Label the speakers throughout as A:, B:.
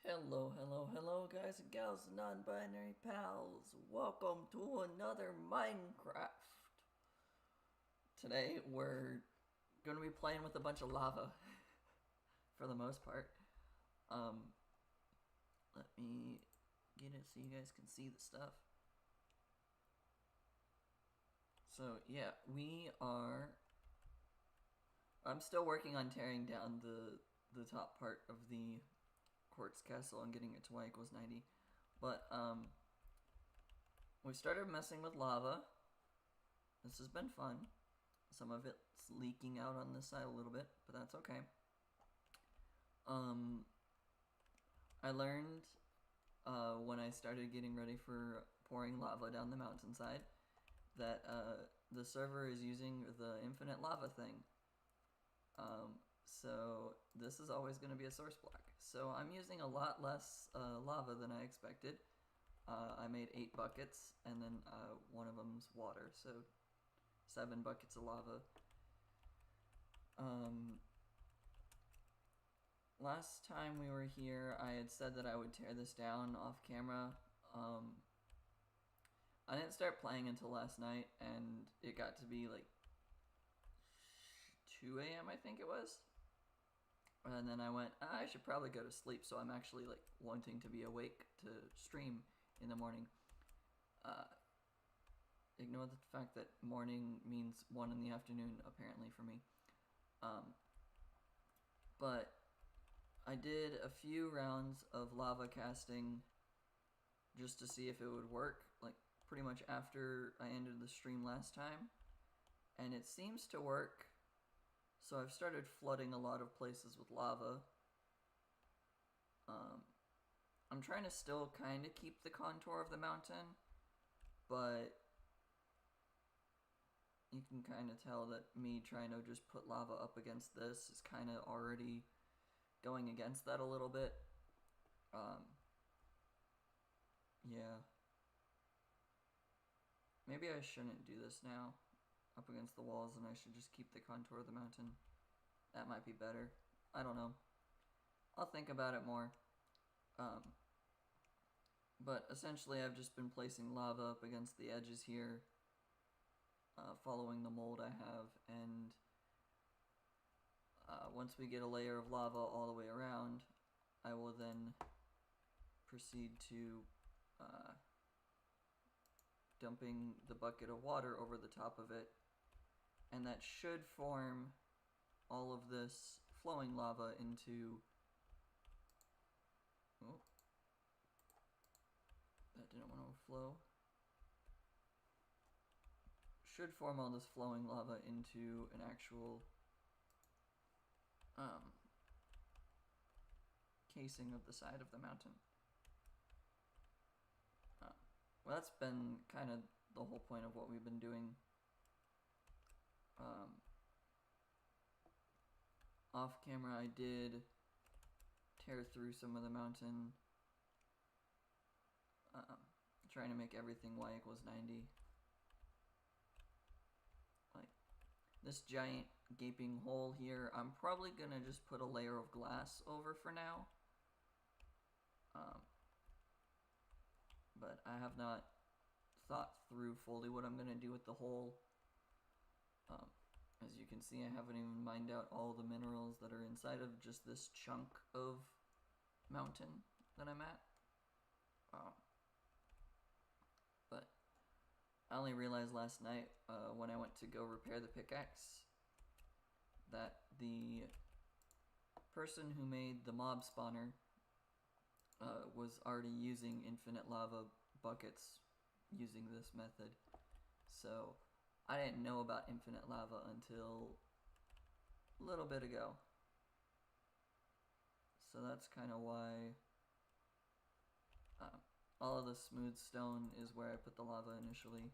A: Hello, hello, hello, guys and gals, non-binary pals. Welcome to another Minecraft. Today we're gonna be playing with a bunch of lava, for the most part. Let me get it so you guys can see the stuff. So yeah, I'm still working on tearing down the top part of the Quartz castle and getting it to y equals 90. But we started messing with lava. This has been fun. Some of it's leaking out on this side a little bit, but that's okay. I learned when I started getting ready for pouring lava down the mountainside that the server is using the infinite lava thing. So this is always going to be a source block. So I'm using a lot less lava than I expected. I made 8 buckets, and then one of them's water, so 7 buckets of lava. Last time we were here, I had said that I would tear this down off camera. I didn't start playing until last night, and it got to be like 2 a.m. I think it was. And then I went, I should probably go to sleep, so I'm actually like wanting to be awake to stream in the morning. Ignore the fact that morning means 1 in the afternoon, apparently, for me. But I did a few rounds of lava casting just to see if it would work, like pretty much after I ended the stream last time. And it seems to work. So I've started flooding a lot of places with lava. I'm trying to still kind of keep the contour of the mountain, but you can kind of tell that me trying to just put lava up against this is kind of already going against that a little bit. Yeah. Maybe I shouldn't do this now up against the walls, and I should just keep the contour of the mountain. That might be better. I don't know. I'll think about it more. But essentially I've just been placing lava up against the edges here, following the mold I have, and once we get a layer of lava all the way around, I will then proceed to dumping the bucket of water over the top of it, and that should form all of this flowing lava into... Oh, that didn't want to overflow. Should form all this flowing lava into an actual casing of the side of the mountain. Well, that's been kind of the whole point of what we've been doing. Off camera I did tear through some of the mountain, trying to make everything y equals 90. Like this giant gaping hole here, I'm probably gonna just put a layer of glass over for now. But I have not thought through fully what I'm gonna do with the hole. As you can see, I haven't even mined out all the minerals that are inside of just this chunk of mountain that I'm at. But I only realized last night when I went to go repair the pickaxe that the person who made the mob spawner was already using infinite lava buckets using this method. So I didn't know about infinite lava until a little bit ago. So that's kind of why all of the smooth stone is where I put the lava initially.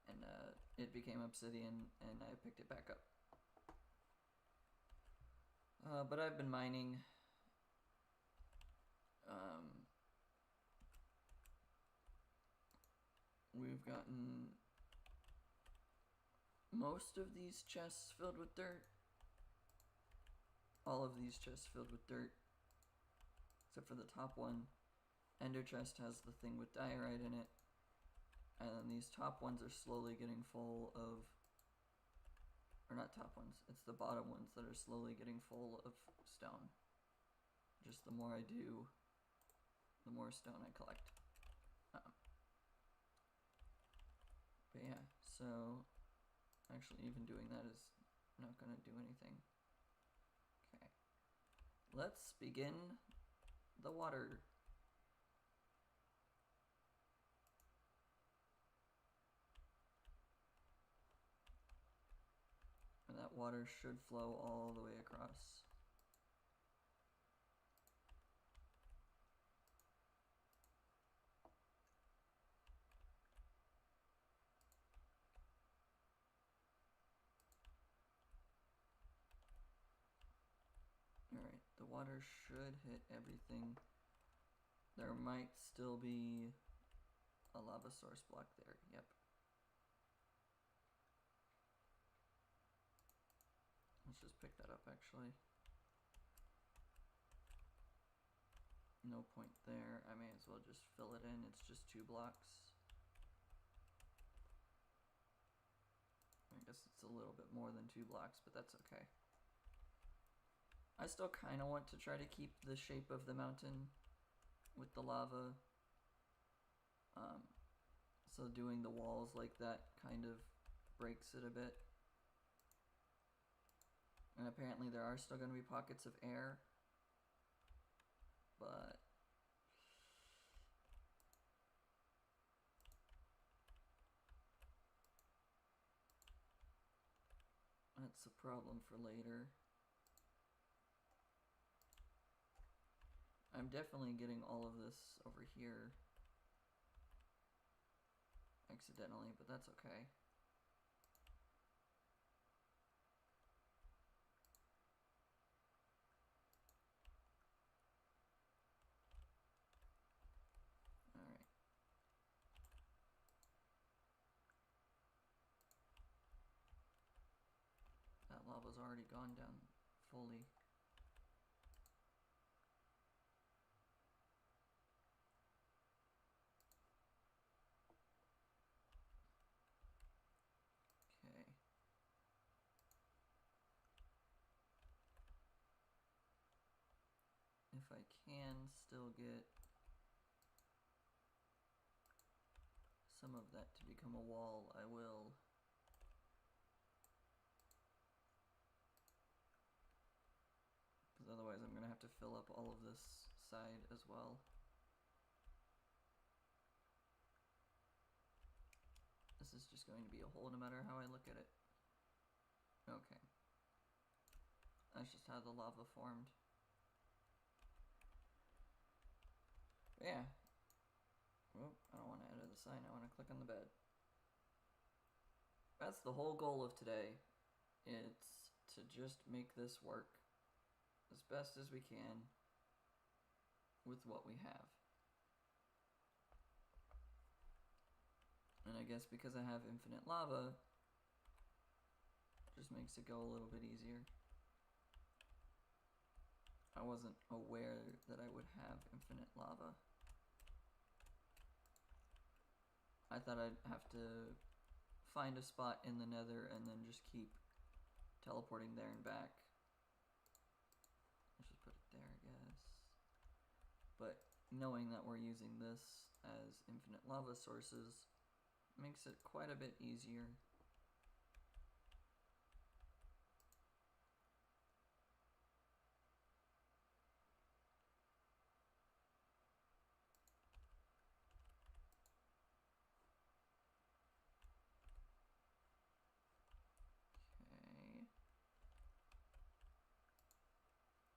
A: And it became obsidian, and I picked it back up. But I've been mining. We've gotten most of these chests filled with dirt. All of these chests filled with dirt. except for the top one. Ender chest has the thing with diorite in it, and then these top ones are slowly getting full of, or not top ones, it's the bottom ones that are slowly getting full of stone. Just the more I do, the more stone I collect. But yeah, so actually even doing that is not going to do anything. Okay, let's begin the water. And that water should flow all the way across. Alright, the water should hit everything. There might still be a lava source block there, yep. Let's just pick that up actually. No point there, I may as well just fill it in, it's just 2 blocks. I guess it's a little bit more than 2 blocks, but that's okay. I still kind of want to try to keep the shape of the mountain with the lava. So doing the walls like that kind of breaks it a bit. And apparently there are still going to be pockets of air. But that's a problem for later. I'm definitely getting all of this over here accidentally, but that's okay. Alright. That lava's already gone down fully. If I can still get some of that to become a wall, I will. Because otherwise I'm going to have to fill up all of this side as well. This is just going to be a hole no matter how I look at it. Okay. That's just how the lava formed. But yeah. Oh, I don't want to enter the sign, I want to click on the bed. That's the whole goal of today. It's to just make this work as best as we can with what we have. And I guess because I have infinite lava, it just makes it go a little bit easier. I wasn't aware that I would have infinite lava. I thought I'd have to find a spot in the nether and then just keep teleporting there and back. Let's just put it there, I guess. But knowing that we're using this as infinite lava sources makes it quite a bit easier.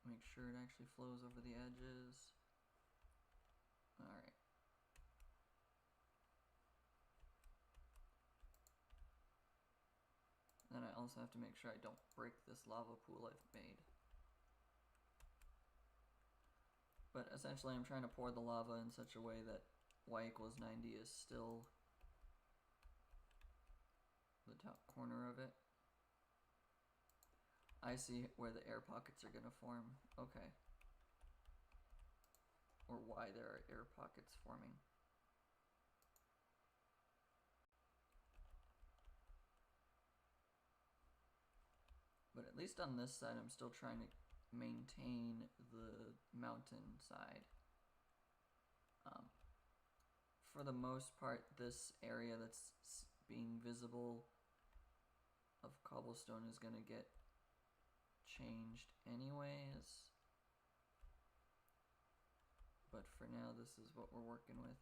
A: Make sure it actually flows over the edges. Alright. Then I also have to make sure I don't break this lava pool I've made. But essentially I'm trying to pour the lava in such a way that y equals 90 is still the top corner of it. I see where the air pockets are going to form. Okay. or why there are air pockets forming. But at least on this side, I'm still trying to maintain the mountain side. For the most part, this area that's being visible of cobblestone is going to get changed anyways. But for now, this is what we're working with.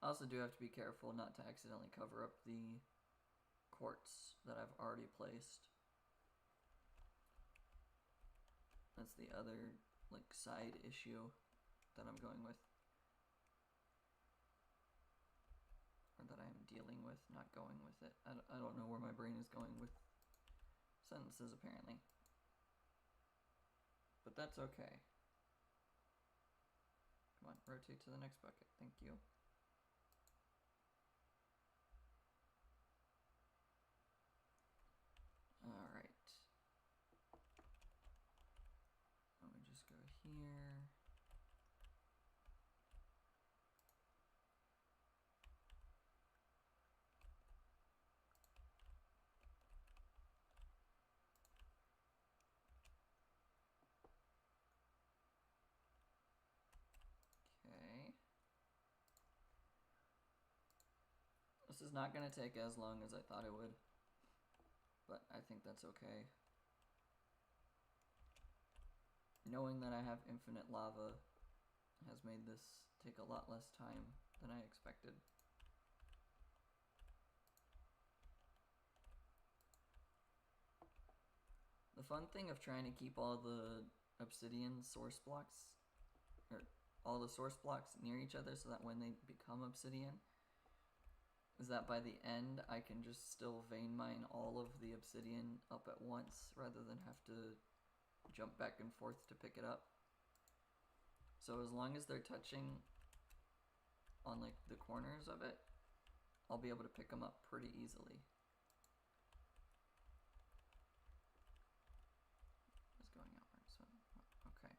A: I also do have to be careful not to accidentally cover up the quartz that I've already placed. That's the other like side issue that I'm going with, or that I'm dealing with, not going with it. I don't know where my brain is going with sentences apparently, but that's okay. Come on, rotate to the next bucket. Thank you. All right. Let me just go here. Okay. This is not going to take as long as I thought it would, but I think that's okay. Knowing that I have infinite lava has made this take a lot less time than I expected. The fun thing of trying to keep all the obsidian source blocks, or all the source blocks near each other so that when they become obsidian, is that by the end I can just still vein mine all of the obsidian up at once rather than have to jump back and forth to pick it up. So as long as they're touching on like the corners of it, I'll be able to pick them up pretty easily. It's going outward, so okay.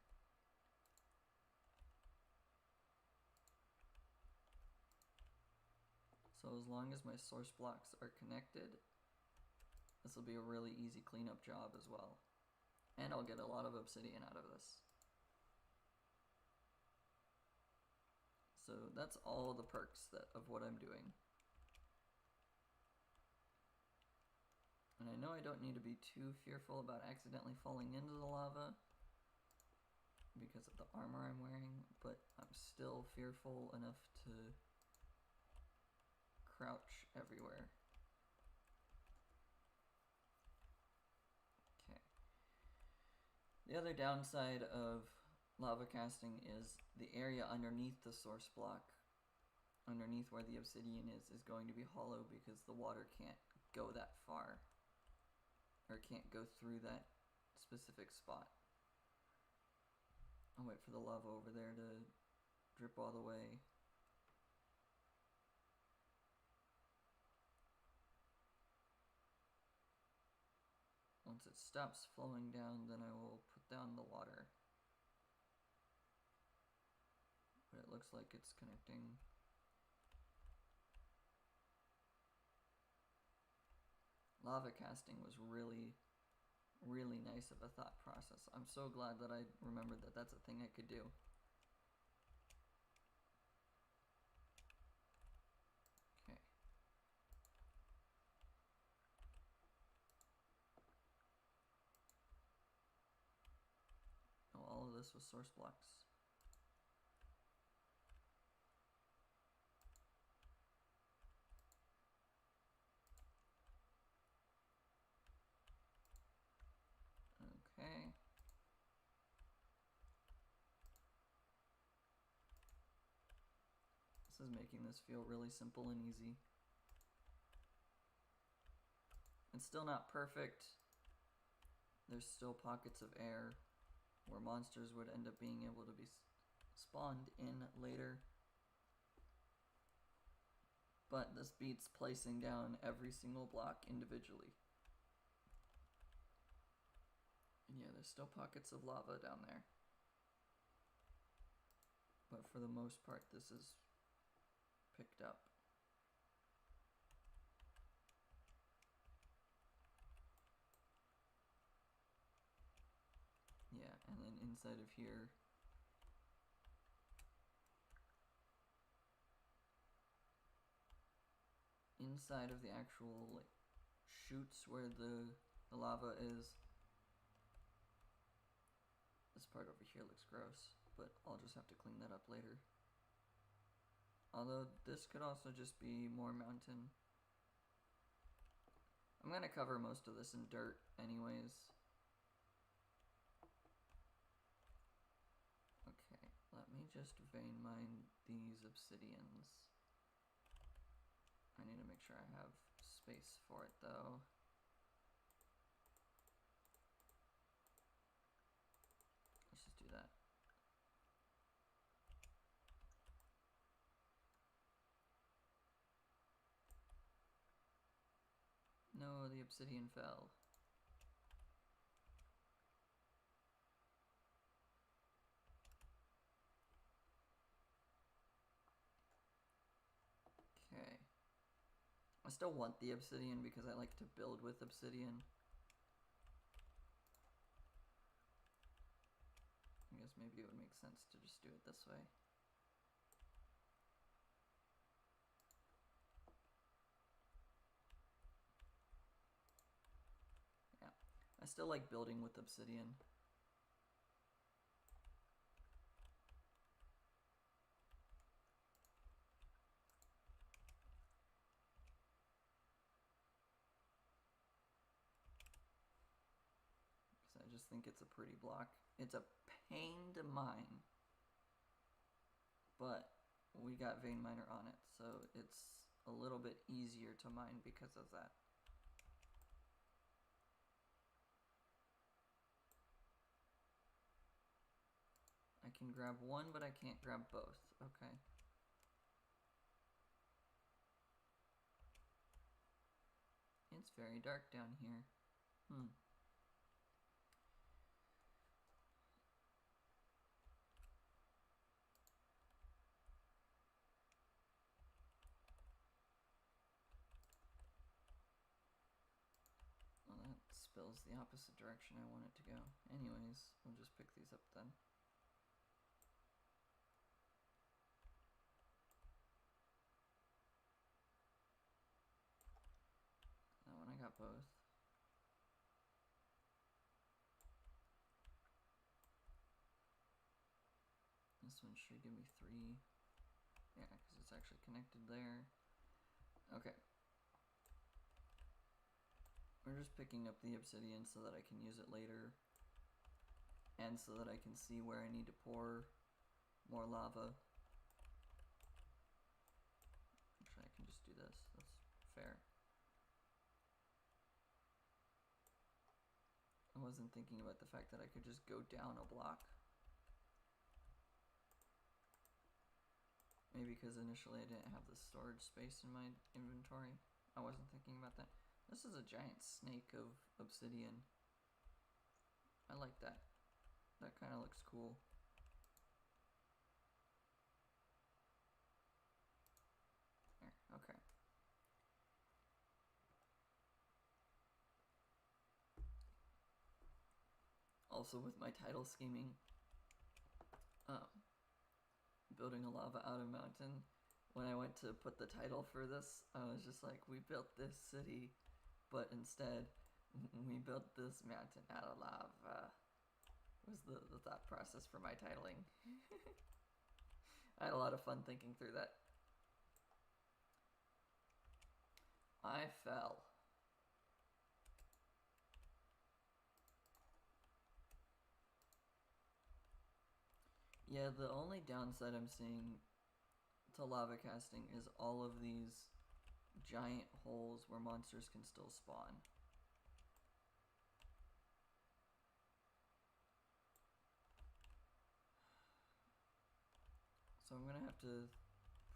A: So as long as my source blocks are connected, this will be a really easy cleanup job as well. And I'll get a lot of obsidian out of this. So that's all the perks of what I'm doing. And I know I don't need to be too fearful about accidentally falling into the lava because of the armor I'm wearing, but I'm still fearful enough to crouch everywhere. Okay. The other downside of lava casting is the area underneath the source block, underneath where the obsidian is going to be hollow because the water can't go that far, or can't go through that specific spot. I'll wait for the lava over there to drip all the way. Once it stops flowing down, then I will put down the water. But it looks like it's connecting. Lava casting was really, really nice of a thought process. I'm so glad that I remembered that that's a thing I could do. Okay. Oh, all of this was source blocks. Okay. This is making this feel really simple and easy. It's still not perfect. There's still pockets of air where monsters would end up being able to be spawned in later. But this beats placing down every single block individually. And yeah, there's still pockets of lava down there. But for the most part, this is picked up. Yeah, and then inside of here, inside of the actual like chutes where the lava is, this part over here looks gross, but I'll just have to clean that up later. Although this could also just be more mountain. I'm gonna cover most of this in dirt anyways. Okay, let me just vein mine these obsidians. I need to make sure I have space for it though. Let's just do that. No, the obsidian fell. Okay. I still want the obsidian because I like to build with obsidian. I guess maybe it would make sense to just do it this way. Yeah, I still like building with obsidian. I just think it's a pretty block. It's a pain to mine, but we got vein miner on it, so it's a little bit easier to mine because of that. I can grab one, but I can't grab both. Okay. It's very dark down here. Well, that spills the opposite direction I want it to go. Anyways, we'll just pick these up then. That one I got both. This one should give me 3. Yeah, because it's actually connected there. Okay. We're just picking up the obsidian so that I can use it later. And so that I can see where I need to pour more lava. Actually, I can just do this. That's fair. I wasn't thinking about the fact that I could just go down a block. Maybe because initially I didn't have the storage space in my inventory. I wasn't thinking about that. This is a giant snake of obsidian. I like that. That kind of looks cool. There, okay. Also with my title scheming, building a lava out of mountain, when I went to put the title for this, I was just like, we built this city, but instead, we built this mountain out of lava. Was the thought process for my titling. I had a lot of fun thinking through that. I fell. Yeah, the only downside I'm seeing to lava casting is all of these giant holes where monsters can still spawn. So I'm gonna have to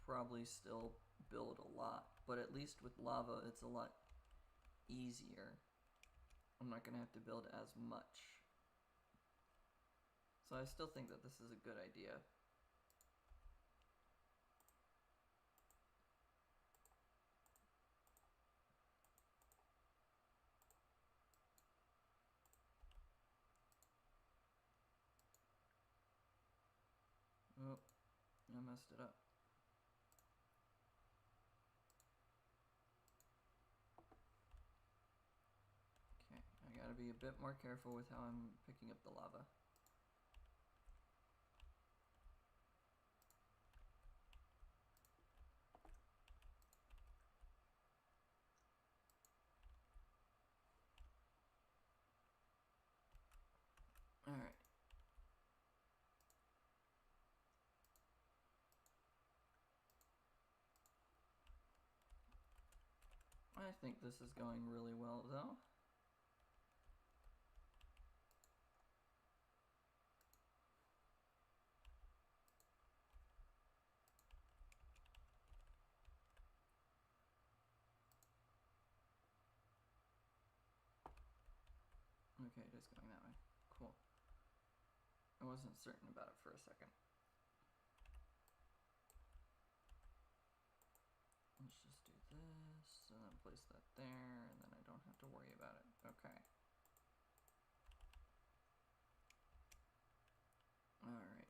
A: probably still build a lot, but at least with lava it's a lot easier. I'm not gonna have to build as much. So I still think that this is a good idea. Oh, I messed it up. Okay, I gotta be a bit more careful with how I'm picking up the lava. Alright. I think this is going really well, though. Okay, it is going that way. Cool. I wasn't certain about it for a second. Let's just do this, and then place that there, and then I don't have to worry about it. Okay. Alright.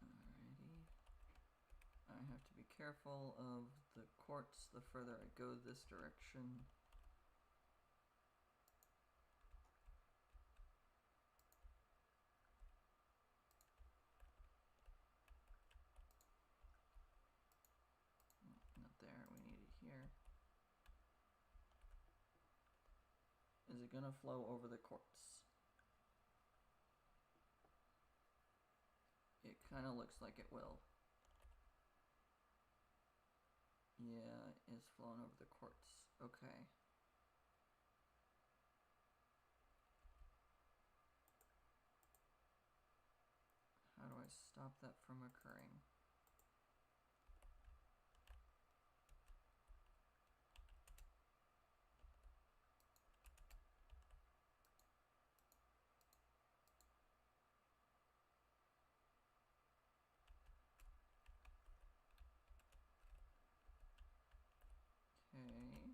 A: Alrighty. I have to be careful of the quartz the further I go this direction. Not there, we need it here. Is it gonna flow over the quartz? It kinda looks like it will. Yeah, it's flowing over the quartz. Okay. How do I stop that from occurring? Okay.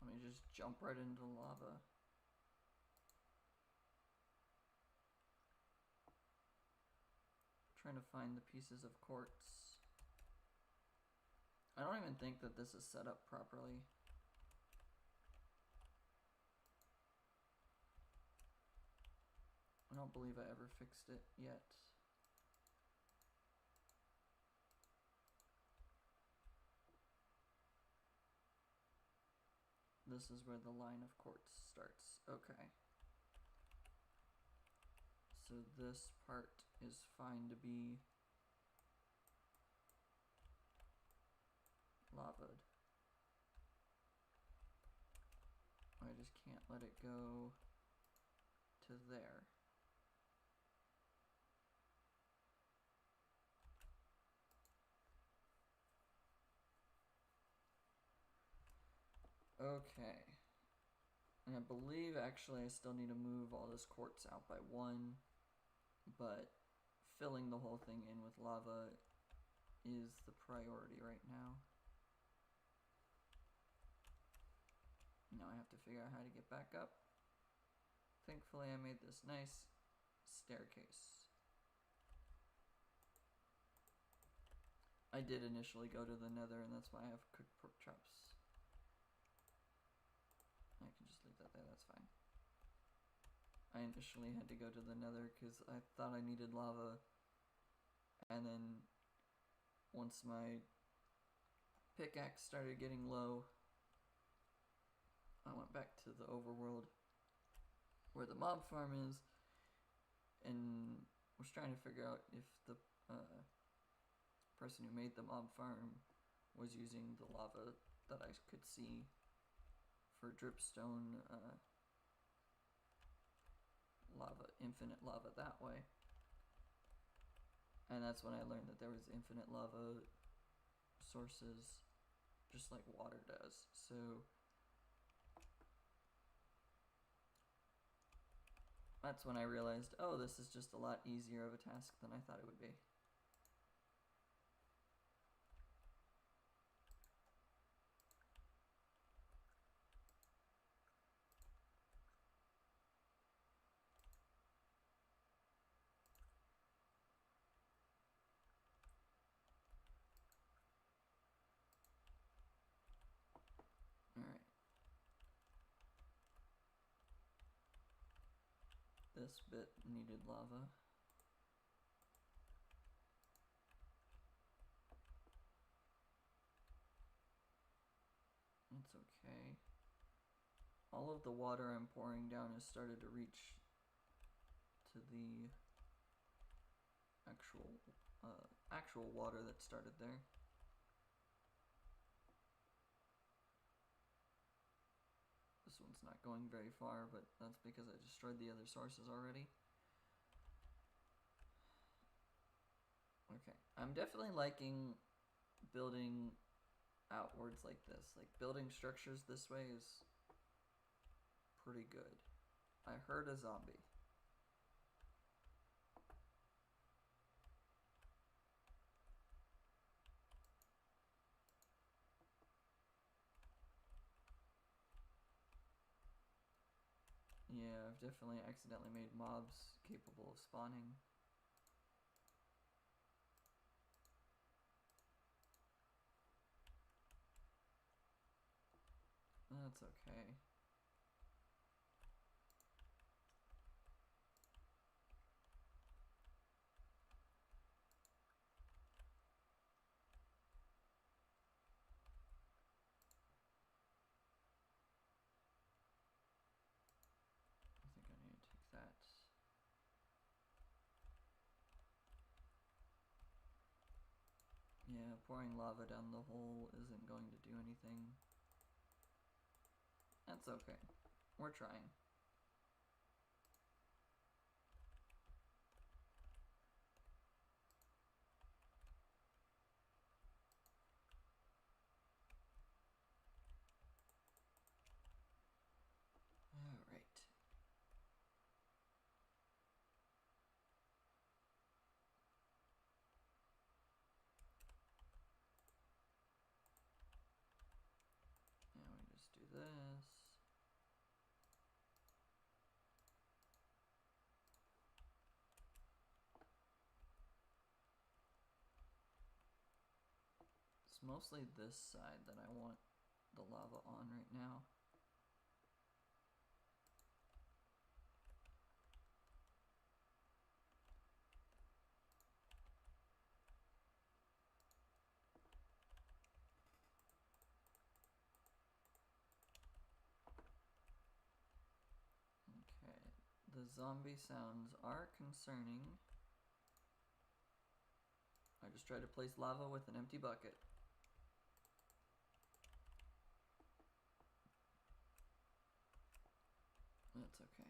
A: Let me just jump right into lava. Trying to find the pieces of quartz. I don't even think that this is set up properly. I don't believe I ever fixed it yet. This is where the line of quartz starts. Okay. So this part is fine to be lavaed. I just can't let it go to there. Okay. And I believe actually I still need to move all this quartz out by one, but filling the whole thing in with lava is the priority right now. Now I have to figure out how to get back up. Thankfully I made this nice staircase. I did initially go to the nether, and that's why I have cooked pork chops. I can just leave that there, that's fine. I initially had to go to the nether because I thought I needed lava, and then once my pickaxe started getting low, I went back to the overworld where the mob farm is and was trying to figure out if the person who made the mob farm was using the lava that I could see for dripstone lava, infinite lava that way. And that's when I learned that there was infinite lava sources, just like water does. So that's when I realized, oh, this is just a lot easier of a task than I thought it would be. Alright. This bit needed lava. It's okay. All of the water I'm pouring down has started to reach to the actual water that started there. This one's not going very far, but that's because I destroyed the other sources already. Okay, I'm definitely liking building outwards like this. Like, building structures this way is pretty good. I heard a zombie. Yeah, I've definitely accidentally made mobs capable of spawning. That's okay. I think I need to take that. Yeah, pouring lava down the hole isn't going to do anything. That's okay. We're trying. Alright. Now we just do this. It's mostly this side that I want the lava on right now. Okay, the zombie sounds are concerning. I just tried to place lava with an empty bucket. That's okay.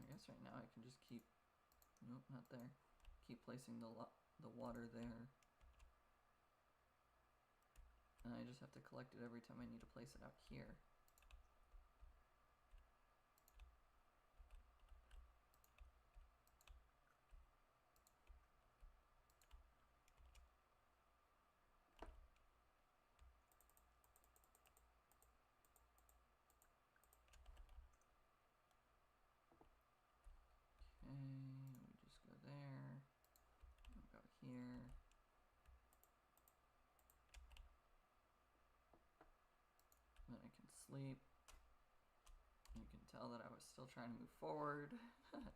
A: I guess right now I can just keep, nope, not there. Keep placing the water there. And I just have to collect it every time I need to place it out here. Okay, we just go there. We'll go here. Then I can sleep. You can tell that I was still trying to move forward. Alright.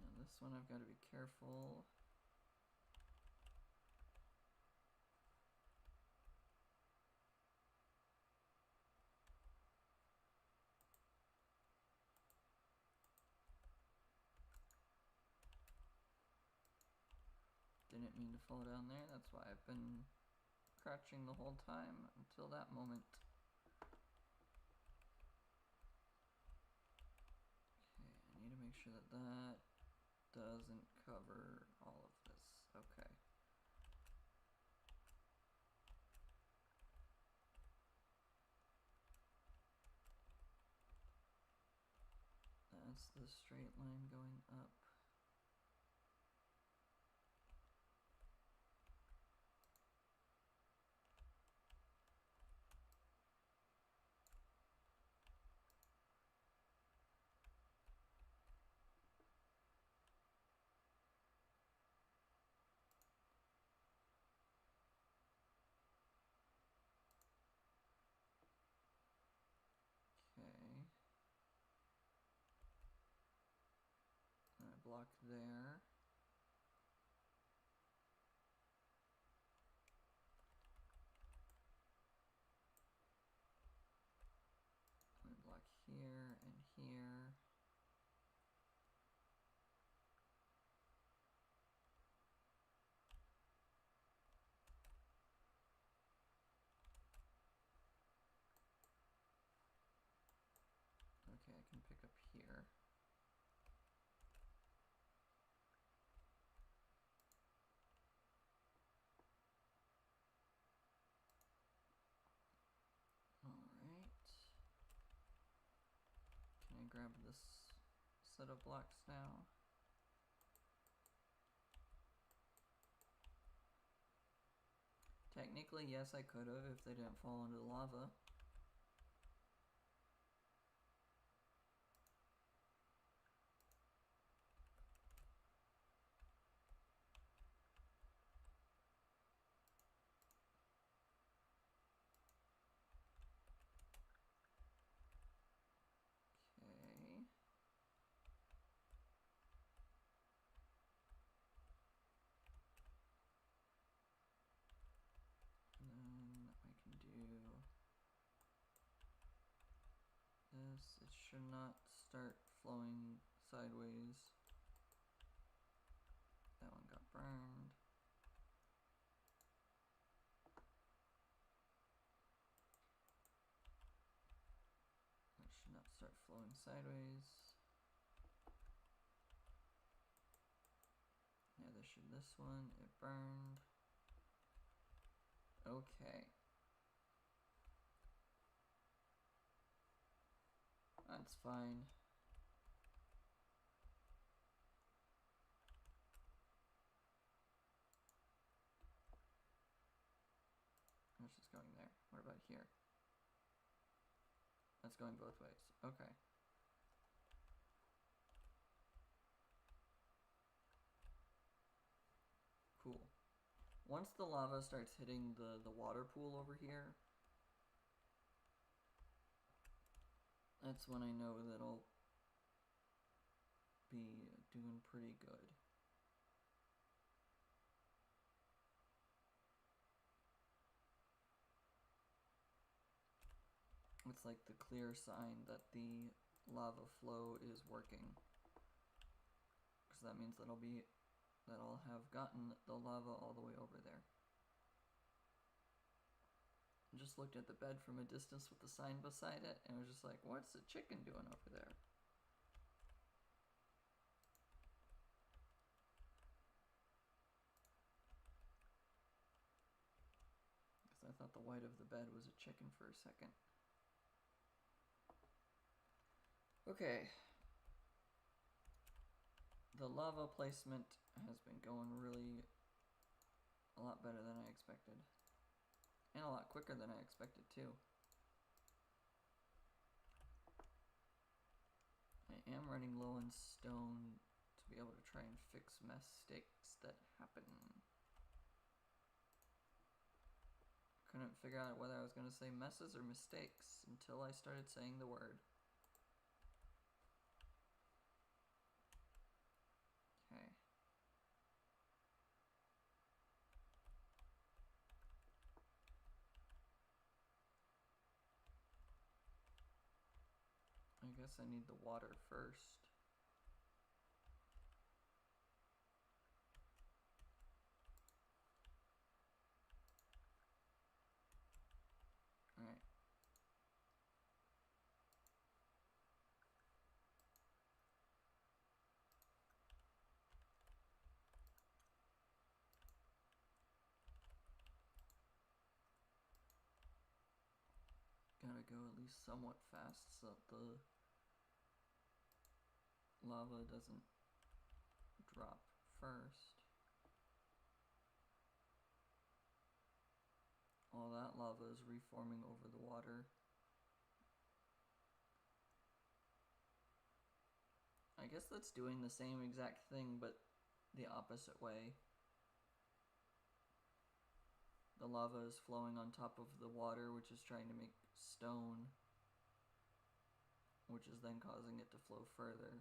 A: Now this one I've got to be careful. didn't mean to fall down there. That's why I've been crouching the whole time until that moment. Okay, I need to make sure that that doesn't cover all of this. Okay. That's the straight line going up. Okay. And a block there. And a block here and here. Okay, I can pick up here. Alright. Can I grab this set of blocks now? Technically, yes, I could have if they didn't fall into the lava. Okay. And then I can do this. It should not start flowing sideways. That one got burned. That should not start flowing sideways. Neither should this one. It burned. Okay. That's fine. That's just going there. What about here? That's going both ways. Okay. Cool. Once the lava starts hitting the water pool over here, that's when I know that I'll be doing pretty good. It's like the clear sign that the lava flow is working. Because that means that I'll have gotten the lava all the way over there. I just looked at the bed from a distance with the sign beside it and was just like, what's the chicken doing over there? Because I thought the white of the bed was a chicken for a second. Okay. The lava placement has been going really a lot better than I expected. And a lot quicker than I expected too. I am running low on stone to be able to try and fix mistakes that happen. Couldn't figure out whether I was going to say messes or mistakes until I started saying the word. Okay. I guess I need the water first. gotta go at least somewhat fast so that the lava doesn't drop first. All that lava is reforming over the water. I guess that's doing the same exact thing, but the opposite way. The lava is flowing on top of the water, which is trying to make stone, which is then causing it to flow further.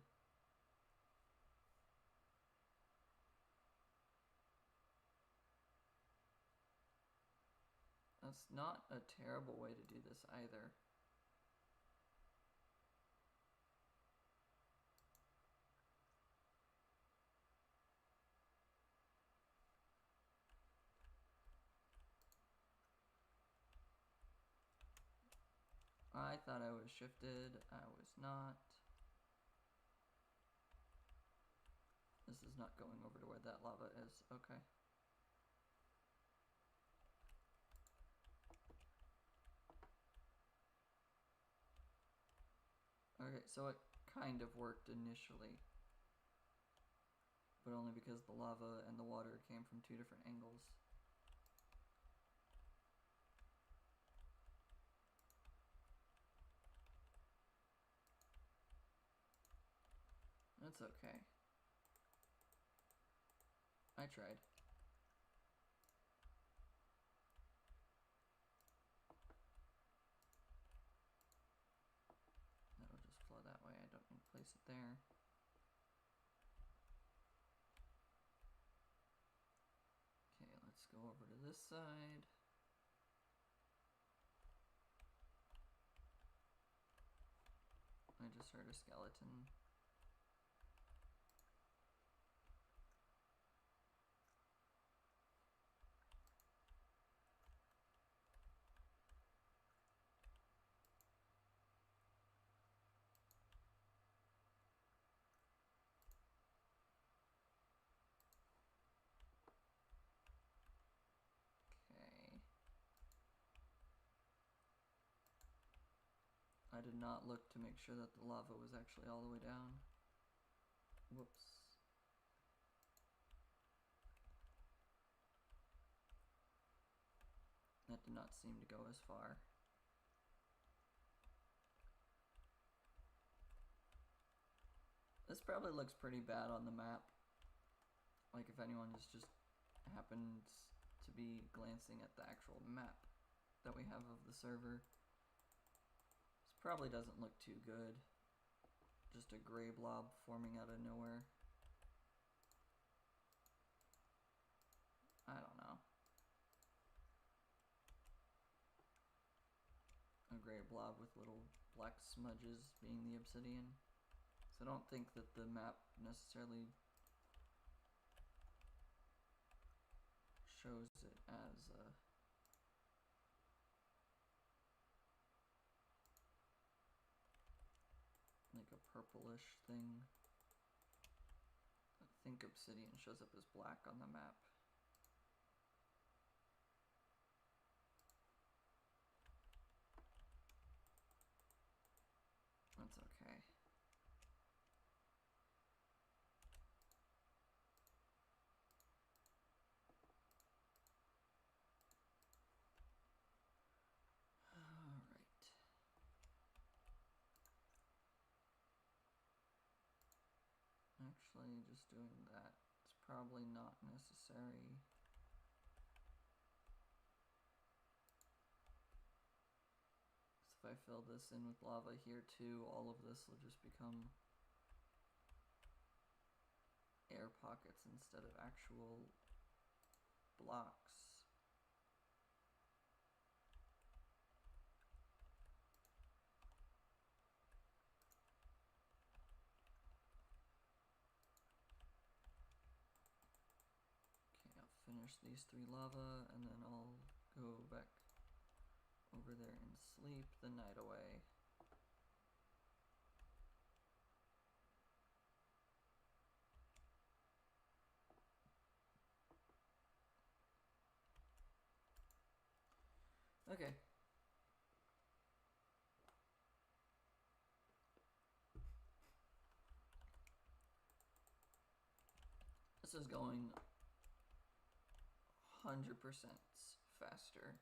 A: That's not a terrible way to do this either. I thought I was shifted. I was not. This is not going over to where that lava is. Okay. Okay, so it kind of worked initially, but only because the lava and the water came from two different angles. That's okay. I tried. That'll just flow that way. I don't need to place it there. Okay, let's go over to this side. I just heard a skeleton. Okay. I did not look to make sure that the lava was actually all the way down. Whoops. That did not seem to go as far. This probably looks pretty bad on the map. Like if anyone just happens to be glancing at the actual map that we have of the server. This probably doesn't look too good. Just a gray blob forming out of nowhere. I don't know. A gray blob with little black smudges being the obsidian. So I don't think that the map necessarily shows it as like a purplish thing. I think obsidian shows up as black on the map. That's okay. Alright. Actually, just doing that is probably not necessary. If I fill this in with lava here too, all of this will just become air pockets instead of actual blocks. Okay, I'll finish these 3 lava and then I'll go back over there and sleep the night away. Okay. This is going 100% faster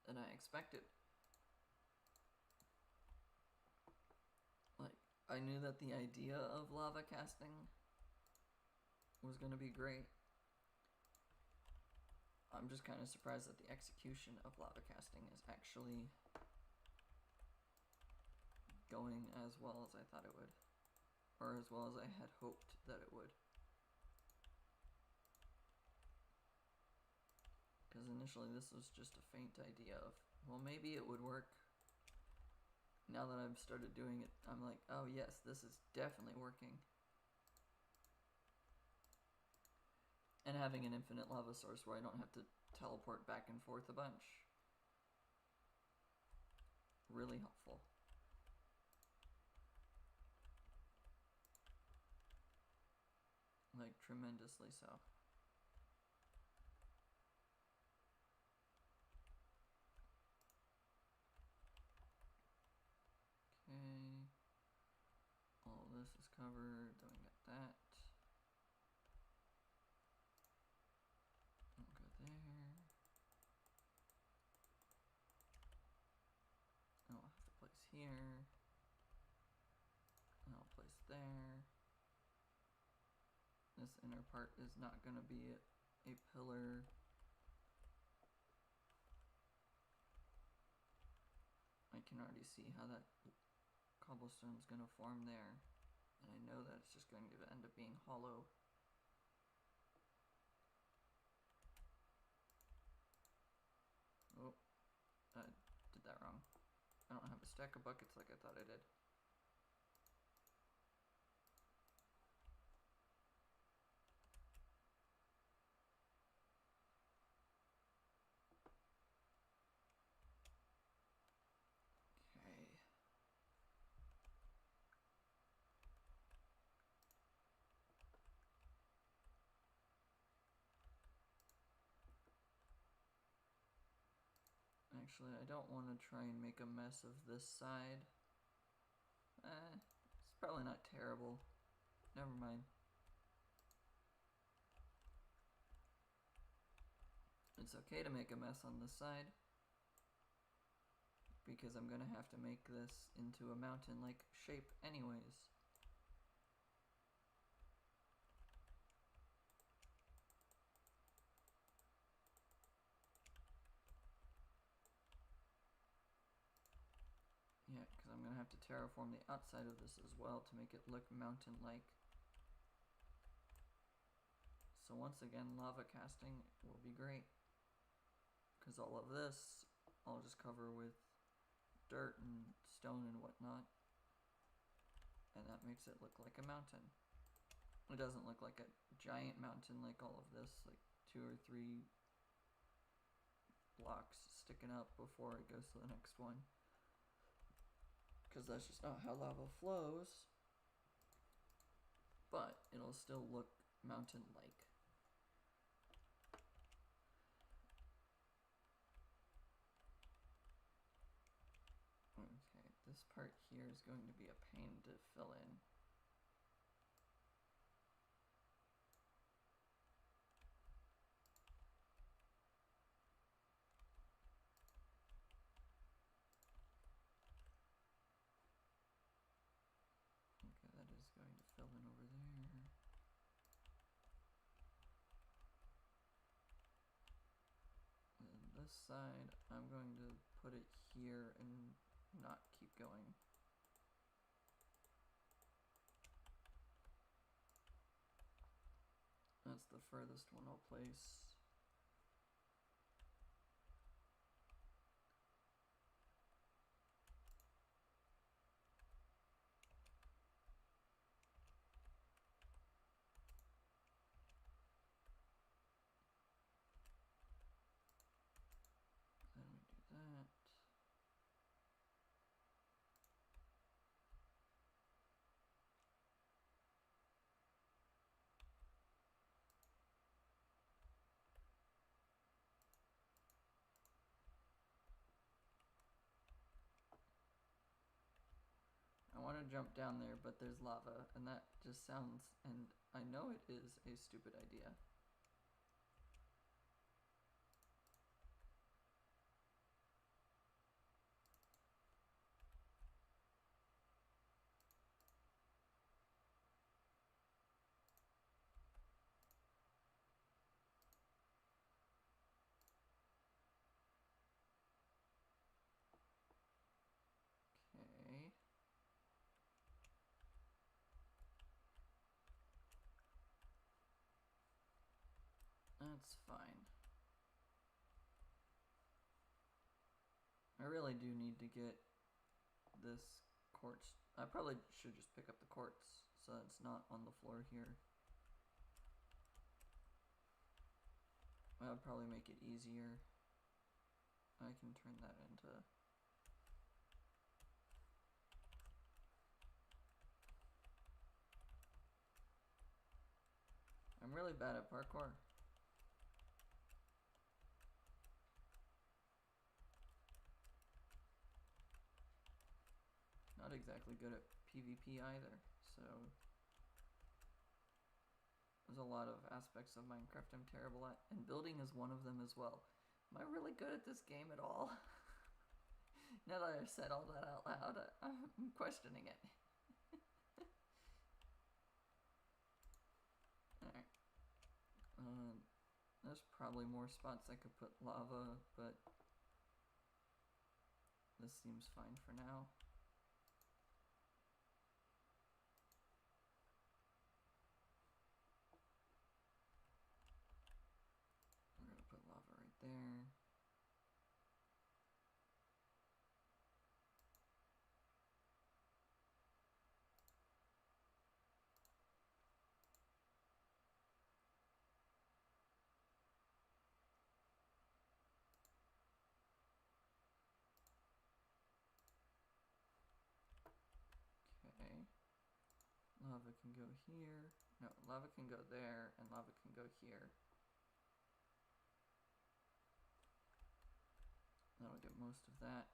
A: than I expected. Like, I knew that the idea of lava casting was going to be great. I'm just kind of surprised that the execution of lava casting is actually going as well as I thought it would, or as well as I had hoped that it would. Because initially this was just a faint idea of, well, maybe it would work. Now that I've started doing it, I'm like, oh yes, this is definitely working. And having an infinite lava source where I don't have to teleport back and forth a bunch. Really helpful. Like, tremendously so. Okay. All this is covered, then we got that. I'll go there. I'll have to place here. And I'll place there. This inner part is not going to be a pillar. I can already see how that cobblestone is going to form there. And I know that it's just going to end up being hollow. Oh, I did that wrong. I don't have a stack of buckets like I thought I did. Okay. Actually, I don't want to try and make a mess of this side. It's probably not terrible. Never mind. It's okay to make a mess on this side, because I'm gonna have to make this into a mountain-like shape anyways. Yeah, because I'm gonna have to terraform the outside of this as well to make it look mountain-like. So once again, lava casting will be great, because all of this I'll just cover with dirt and stone and whatnot, and that makes it look like a mountain. It doesn't look like a giant mountain like all of this, like 2 or 3 blocks sticking up before it goes to the next one, because that's just not how lava flows, but it'll still look mountain-like. Okay, this part here is going to be a pain to fill in. Okay, that is going to fill in over there. And this side, I'm going to put it here and not keep going. That's the furthest one I'll place. Then we do that. want to jump down there, but there's lava, and that just sounds, and I know it is a stupid idea. Okay. That's fine. I really do need to get this quartz. I probably should just pick up the quartz so it's not on the floor here. That'll probably make it easier. I can turn that into... I'm really bad at parkour. Not exactly good at PvP either, so there's a lot of aspects of Minecraft I'm terrible at, and building is one of them as well. Am I really good at this game at all? Now that I've said all that out loud, I'm questioning it. Alright. There's probably more spots I could put lava, but this seems fine for now. We're gonna put lava right there. Okay. Lava can go here. No, lava can go there, and lava can go here. That'll get most of that.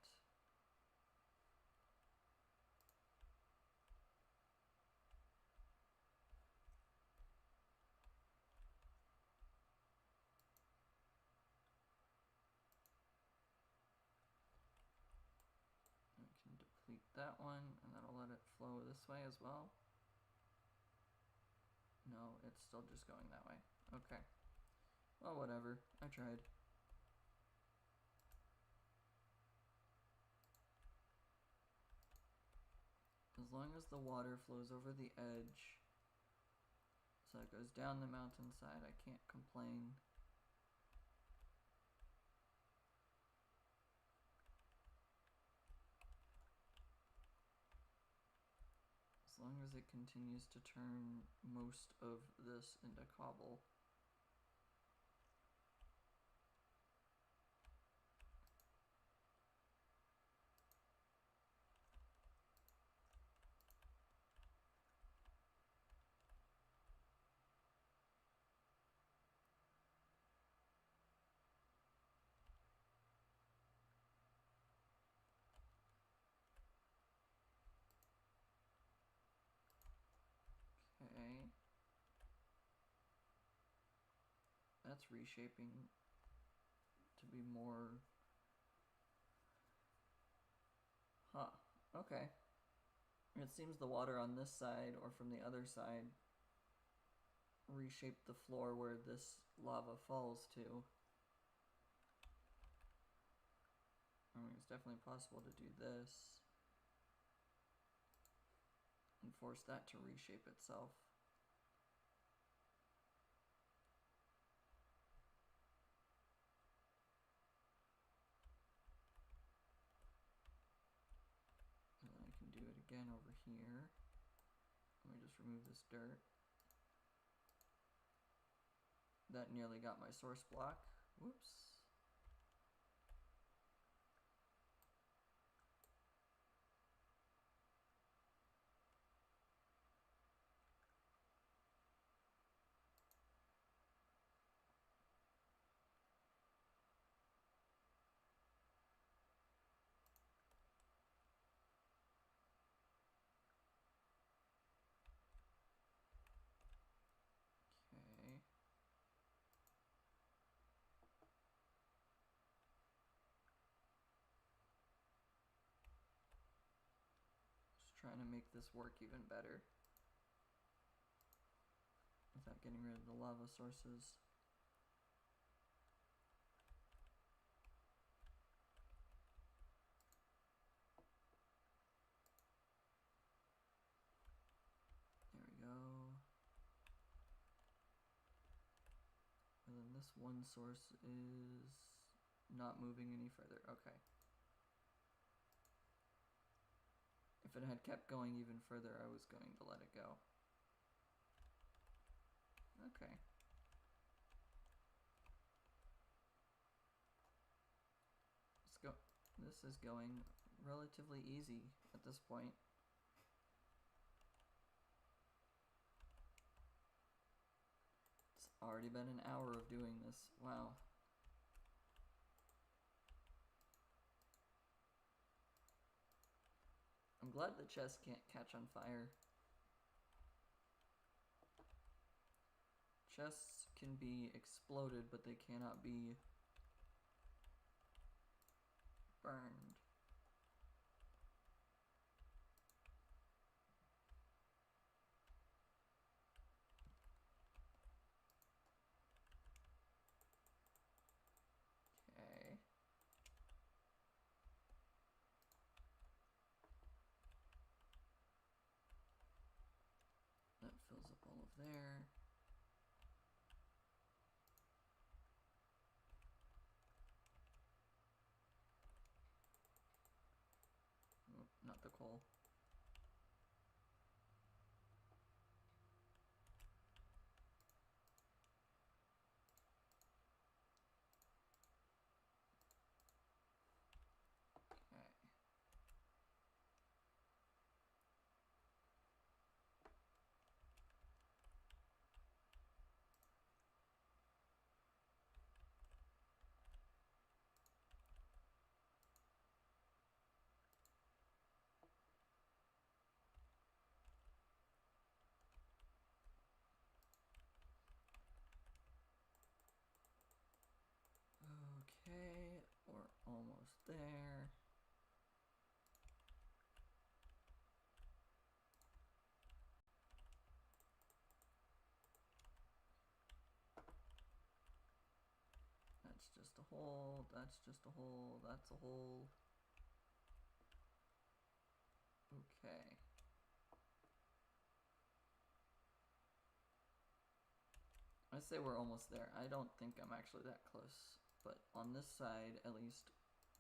A: We can deplete that one, and that'll let it flow this way as well. No, it's still just going that way. Okay. Well, whatever. I tried. As long as the water flows over the edge, so it goes down the mountainside, I can't complain. As long as it continues to turn most of this into cobble. Okay. That's reshaping to be more... Huh. Okay. It seems the water on this side or from the other side reshape the floor where this lava falls to. I mean, it's definitely possible to do this and force that to reshape itself. And then I can do it again over here. Let me just remove this dirt. That nearly got my source block. Whoops. trying to make this work even better without getting rid of the lava sources. There we go. And then this one source is not moving any further. Okay. If it had kept going even further, I was going to let it go. Okay. Let's go. This is going relatively easy at this point. It's already been an hour of doing this. Wow. I'm glad the chest can't catch on fire. Chests can be exploded, but they cannot be burned. Okay. That fills up all of there. Oh, not the coal. Okay. Okay, we're almost there. That's just a hole, that's just a hole, that's a hole. Okay. I say we're almost there. I don't think I'm actually that close, but on this side, at least,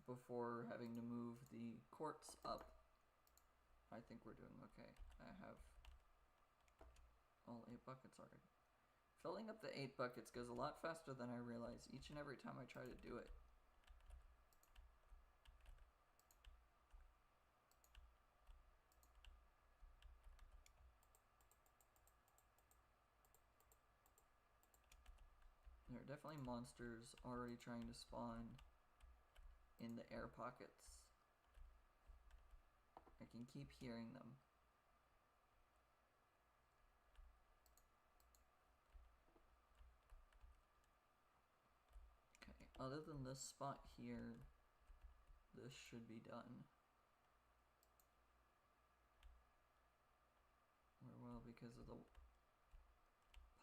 A: before having to move the quartz up, I think we're doing okay. I have all 8 buckets already. Filling up the 8 buckets goes a lot faster than I realize each and every time I try to do it. There are definitely monsters already trying to spawn in the air pockets. I can keep hearing them. Okay, other than this spot here, this should be done. Or well, because of the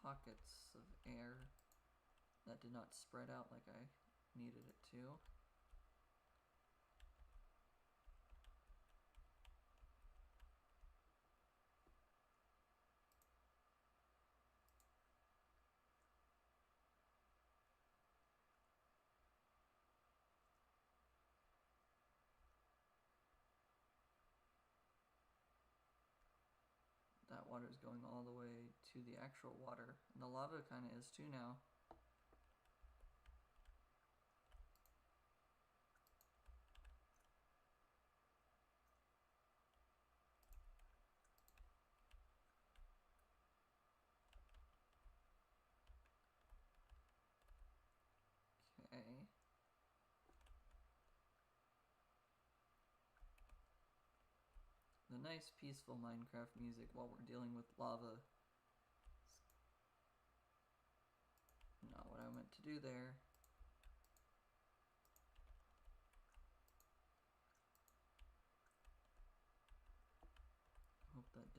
A: pockets of air that did not spread out like I needed it to. That water is going all the way to the actual water. And the lava kind of is too now. Okay. The nice peaceful Minecraft music while we're dealing with lava. Not what I meant to do there.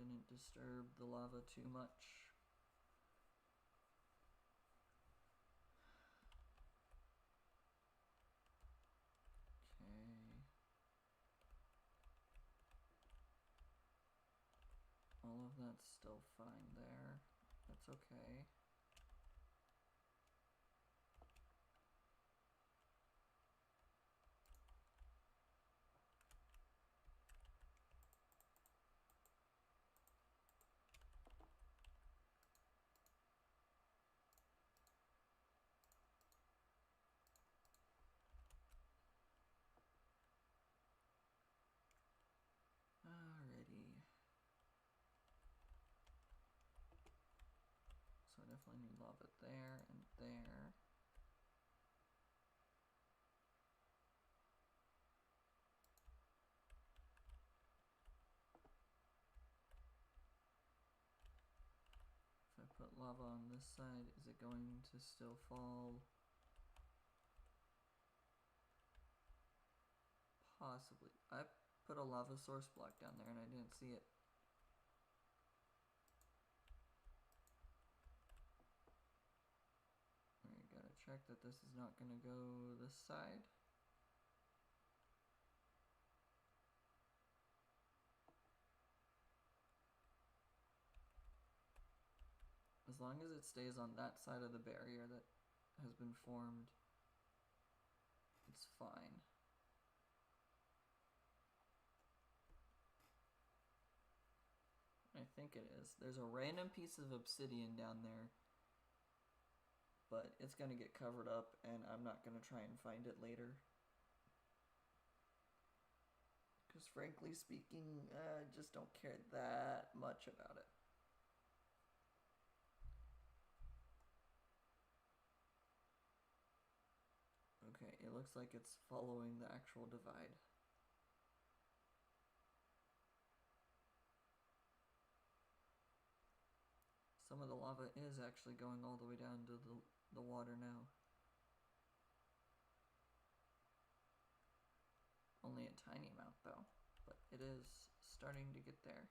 A: shouldn't disturb the lava too much. Okay. All of that's still fine there. That's okay. Alrighty. So I definitely need lava there and there. If I put lava on this side, is it going to still fall? Possibly. I put a lava source block down there and I didn't see it. We gotta check that this is not gonna go this side. As long as it stays on that side of the barrier that has been formed, it's fine. I think it is. There's a random piece of obsidian down there, but it's gonna get covered up and I'm not gonna try and find it later. Because frankly speaking, I just don't care that much about it. Okay, it looks like it's following the actual divide. Some of the lava is actually going all the way down to the water now. Only a tiny amount though, but it is starting to get there.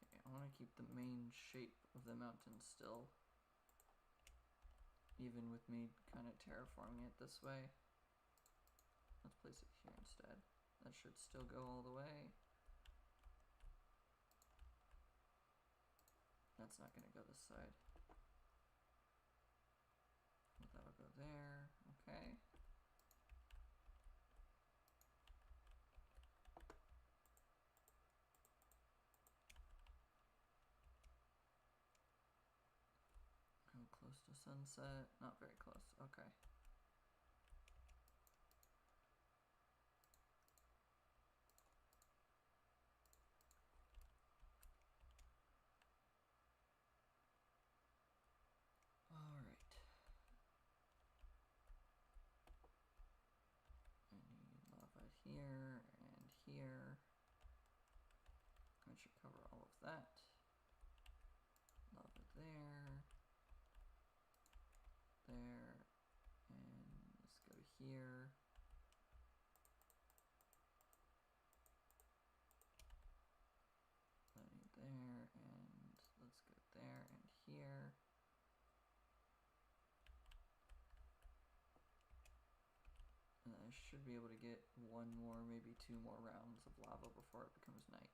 A: Okay, I want to keep the main shape of the mountain still, even with me kind of terraforming it this way. Let's place it here instead. That should still go all the way. That's not going to go this side. But that'll go there. Okay. How close to sunset? Not very close. Okay. Alright. I need lava here and here. I should cover all of that. Lava there. There. And let's go here. Plenty there, and let's go there and here. And I should be able to get one more, maybe two more rounds of lava before it becomes night.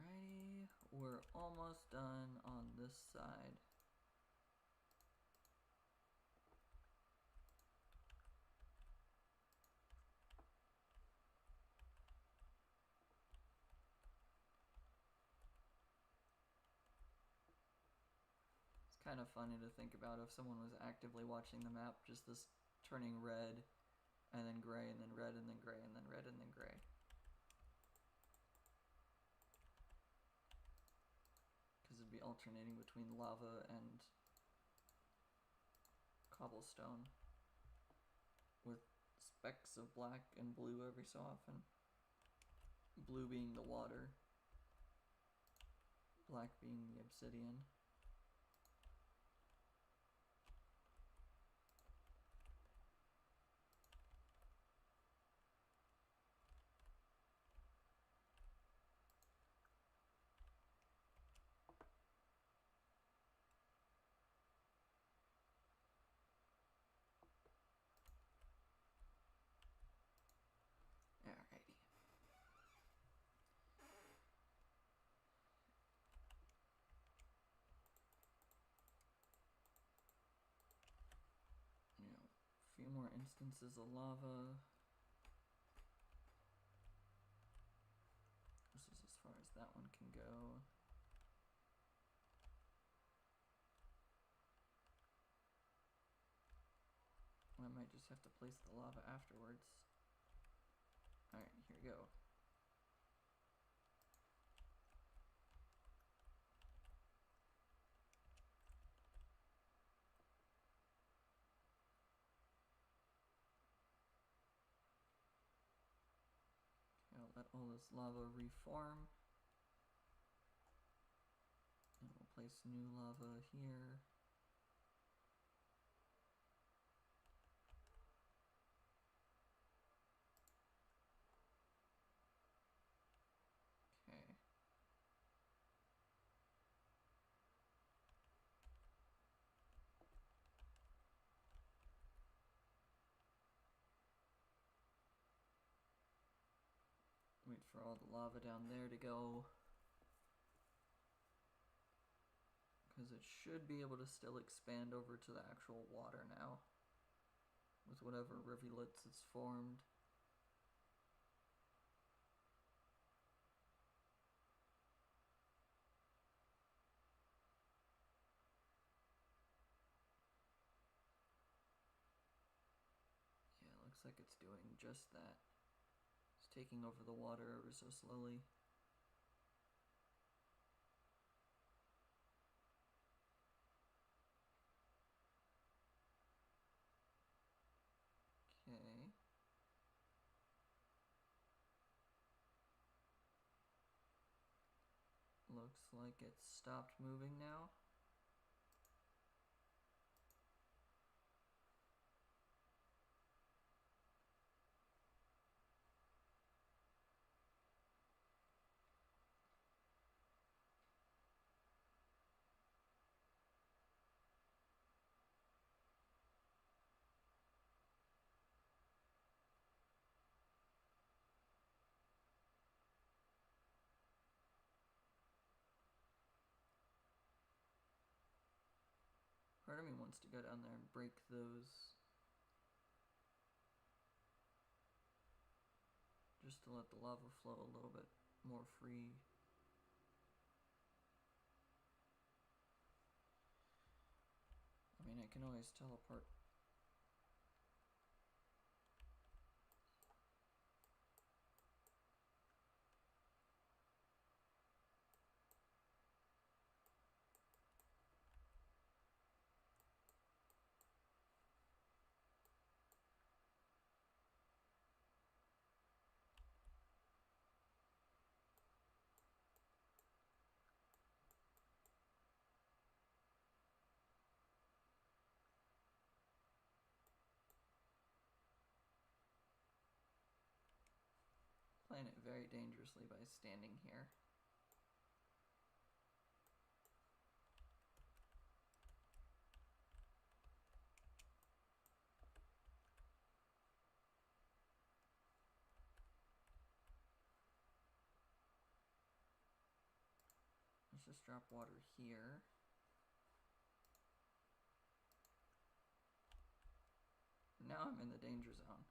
A: Alrighty, we're almost done on this side. kind of funny to think about if someone was actively watching the map, just this turning red, and then gray, and then red, and then gray, and then red, and then gray. Because it'd be alternating between lava and cobblestone, with specks of black and blue every so often. Blue being the water, black being the obsidian. Alrighty. A few more instances of lava. This is as far as that one can go. I might just have to place the lava afterwards. Alright, here we go. Okay, I'll let all this lava reform. And we'll place new lava here. Okay. Wait for all the lava down there to go. Because it should be able to still expand over to the actual water now, with whatever rivulets it's formed. Yeah, it looks like it's doing just that. It's taking over the water ever so slowly. Okay. Looks like it's stopped moving now. Part of me wants to go down there and break those, just to let the lava flow a little bit more free. I mean, I can always teleport. Playing it very dangerously by standing here. Let's just drop water here. Now I'm in the danger zone.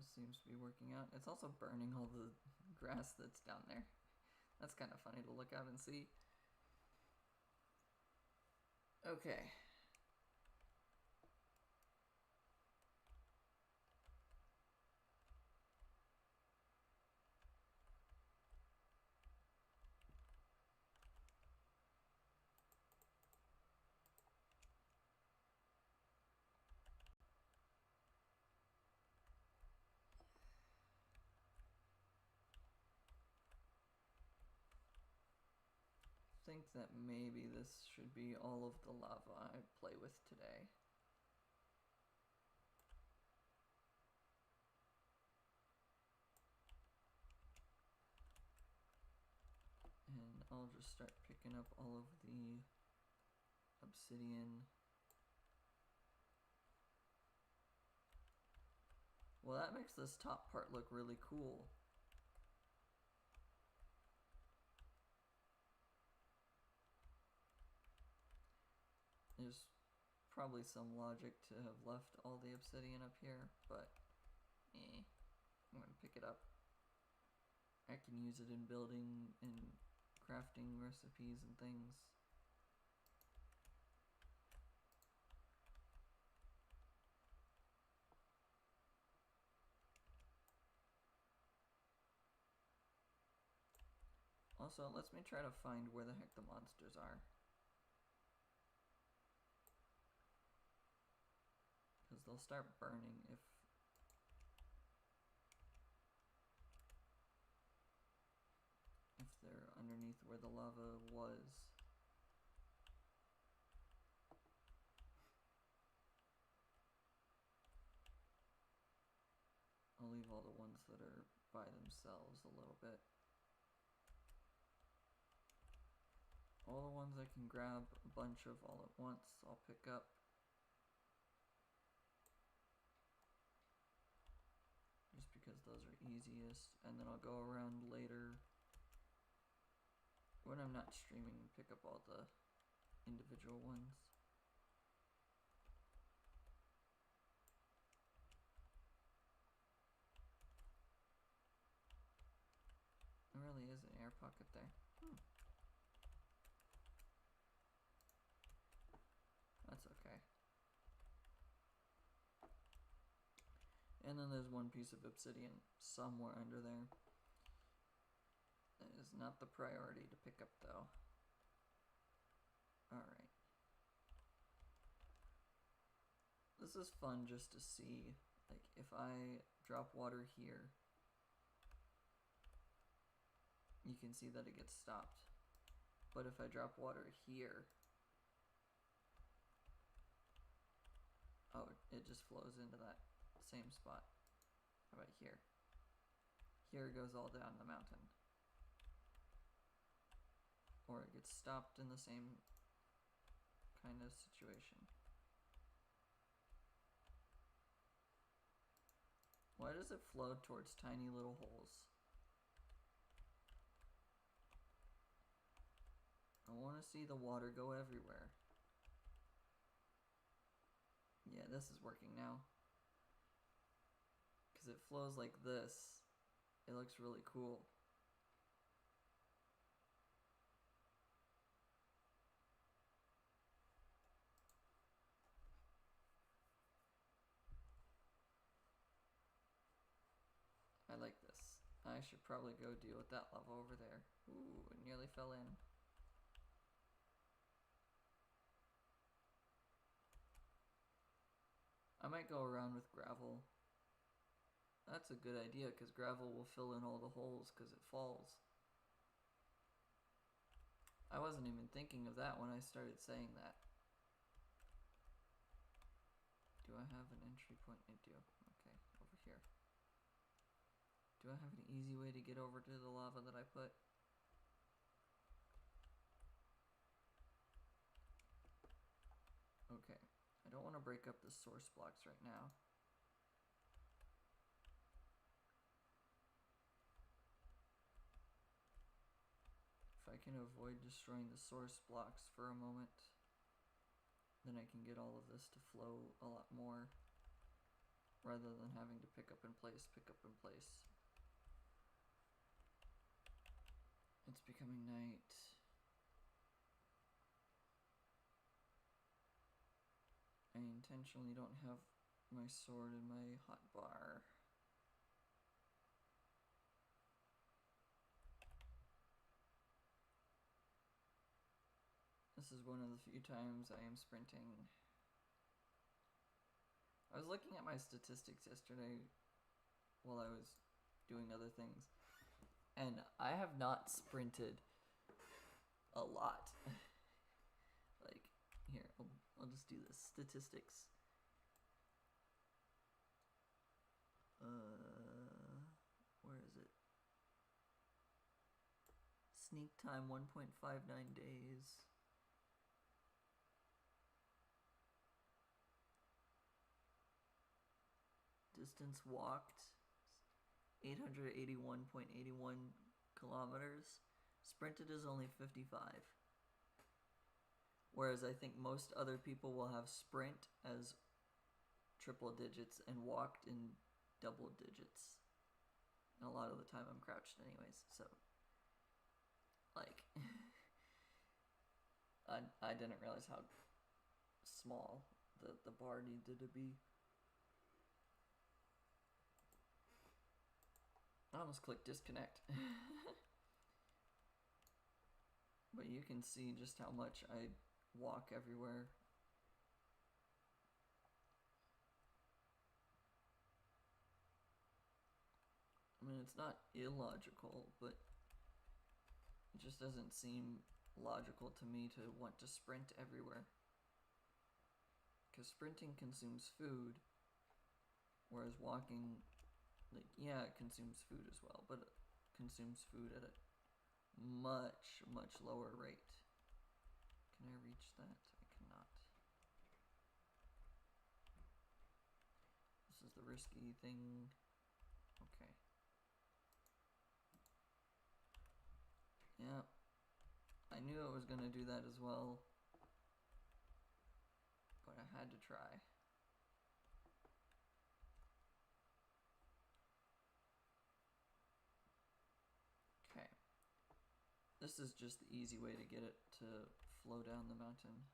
A: This seems to be working out. It's also burning all the grass that's down there. That's kind of funny to look out and see. Okay. I think that maybe this should be all of the lava I play with today. And I'll just start picking up all of the obsidian. Well, that makes this top part look really cool. There's probably some logic to have left all the obsidian up here, but I'm gonna pick it up. I can use it in building and crafting recipes and things. Also, let me try to find where the heck the monsters are. Because they'll start burning if they're underneath where the lava was. I'll leave all the ones that are by themselves a little bit. All the ones I can grab a bunch of all at once, I'll pick up. Just because those are easiest, and then I'll go around later when I'm not streaming and pick up all the individual ones. There really is an air pocket there. That's okay. And then there's one piece of obsidian somewhere under there. That is not the priority to pick up though. Alright. This is fun just to see, like, if I drop water here, you can see that it gets stopped. But if I drop water here, oh, it just flows into that same spot. How about here? Here it goes all down the mountain. Or it gets stopped in the same kind of situation. Why does it flow towards tiny little holes? I want to see the water go everywhere. Yeah, this is working now. Because it flows like this. It looks really cool. I like this. I should probably go deal with that lava over there. Ooh, it nearly fell in. I might go around with gravel. That's a good idea, because gravel will fill in all the holes because it falls. I wasn't even thinking of that when I started saying that. Do I have an entry point? I do. Okay, over here. Do I have an easy way to get over to the lava that I put? Okay, I don't want to break up the source blocks right now. If I can avoid destroying the source blocks for a moment, then I can get all of this to flow a lot more. rather than having to pick up in place, It's becoming night. I intentionally don't have my sword in my hotbar. This is one of the few times I am sprinting. I was looking at my statistics yesterday while I was doing other things, and I have not sprinted a lot. Like, here, I'll just do this. Statistics. Where is it? Sneak time 1.59 days. Distance walked 881.81 kilometers. Sprinted is only 55. Whereas I think most other people will have sprint as triple digits and walked in double digits. And a lot of the time I'm crouched anyways, so like I didn't realize how small the bar needed to be. I almost clicked disconnect. But you can see just how much I walk everywhere. I mean, it's not illogical, but it just doesn't seem logical to me to want to sprint everywhere. Because sprinting consumes food, whereas walking, like, yeah, it consumes food as well, but it consumes food at a much, much lower rate. Can I reach that? I cannot. This is the risky thing. Okay. Yeah. I knew it was gonna do that as well, but I had to try. Okay. This is just the easy way to get it to flow down the mountain.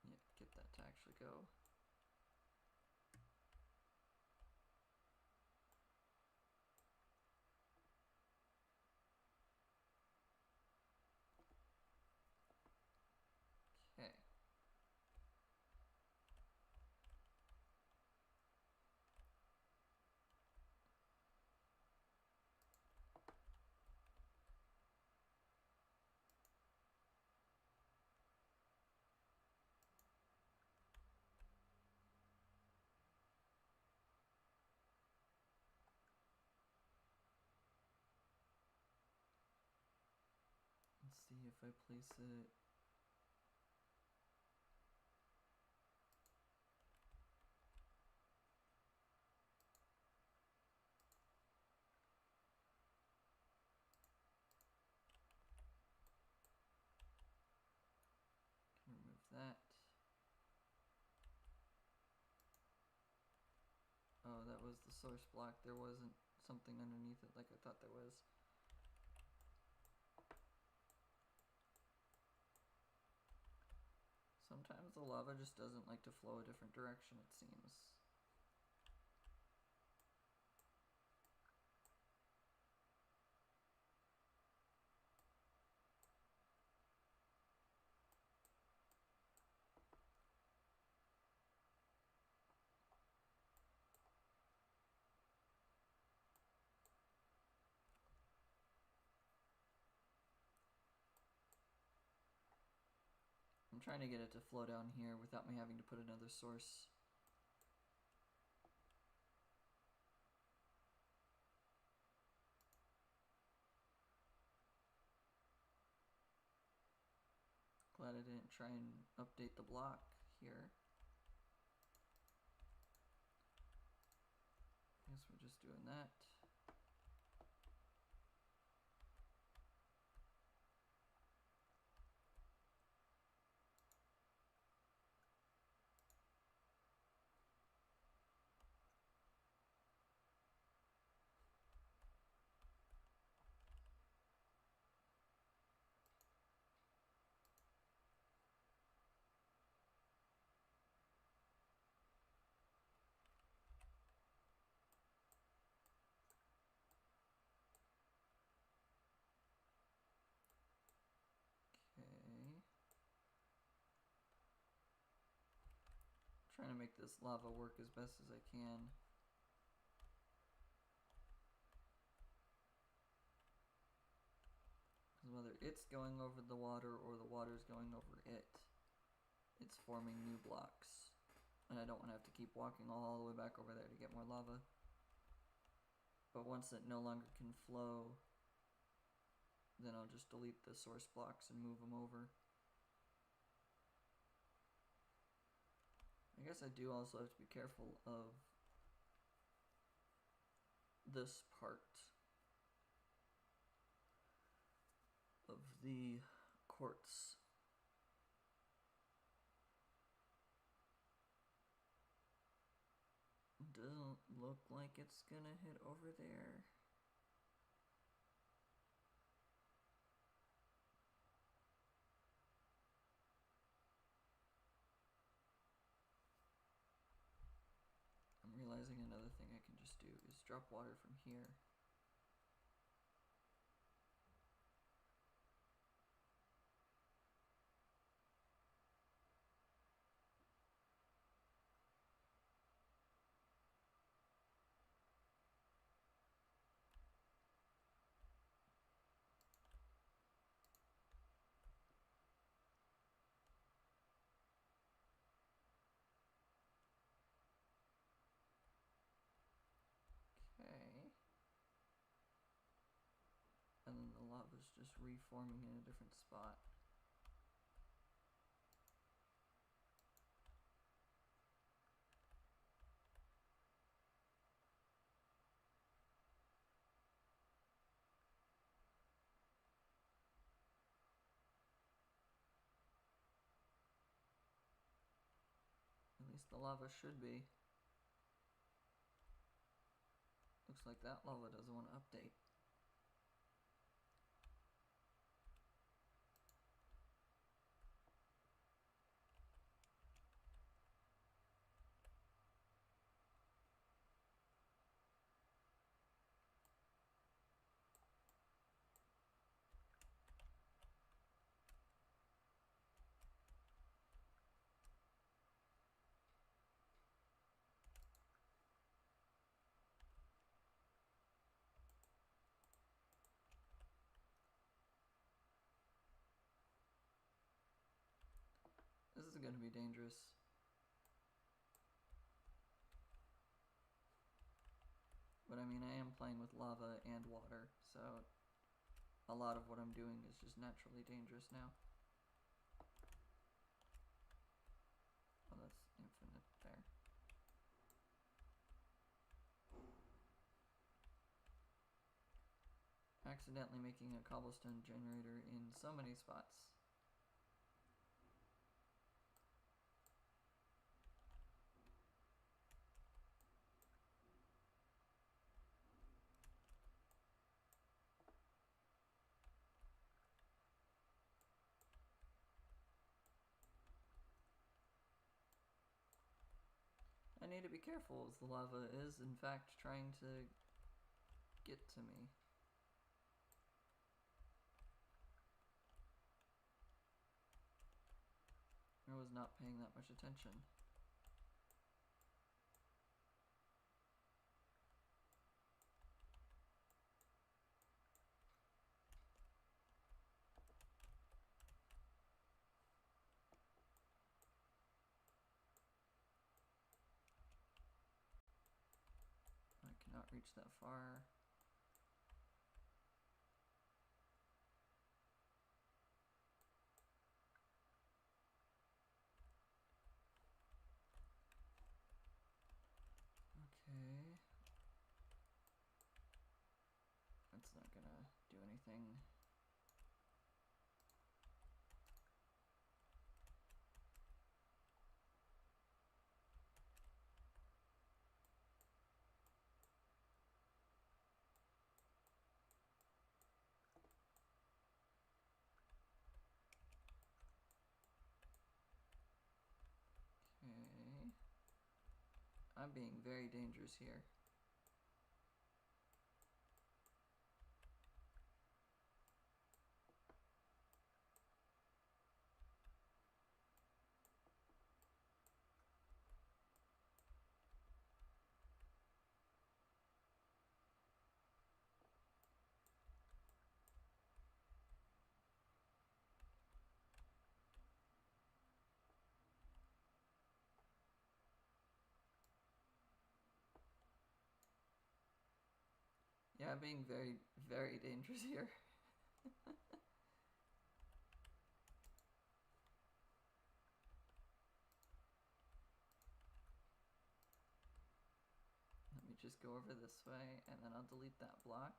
A: Yeah, get that to actually go. Okay. Let's see if I place it. Can remove that. Oh, that was the source block. There wasn't something underneath it like I thought there was. Sometimes the lava just doesn't like to flow a different direction, it seems. I'm trying to get it to flow down here without me having to put another source. Glad I didn't try and update the block here. Guess we're just doing that. Okay. Trying to make this lava work as best as I can. Because whether it's going over the water or the water's going over it, it's forming new blocks. And I don't want to have to keep walking all the way back over there to get more lava. But once it no longer can flow, then I'll just delete the source blocks and move them over. I guess I do also have to be careful of this part of the quartz. Doesn't look like it's gonna hit over there. I'm realizing another thing I can just do is drop water from here. Okay. And then the lava's just reforming in a different spot. At least the lava should be. Looks like that lava doesn't want to update. This is going to be dangerous. But I mean, I am playing with lava and water, so a lot of what I'm doing is just naturally dangerous now. Oh, that's infinite there. Accidentally making a cobblestone generator in so many spots. I need to be careful as the lava is in fact trying to get to me. I was not paying that much attention. I cannot reach that far. I'm being very dangerous here. Yeah, I'm being very, very dangerous here. Let me just go over this way, and then I'll delete that block.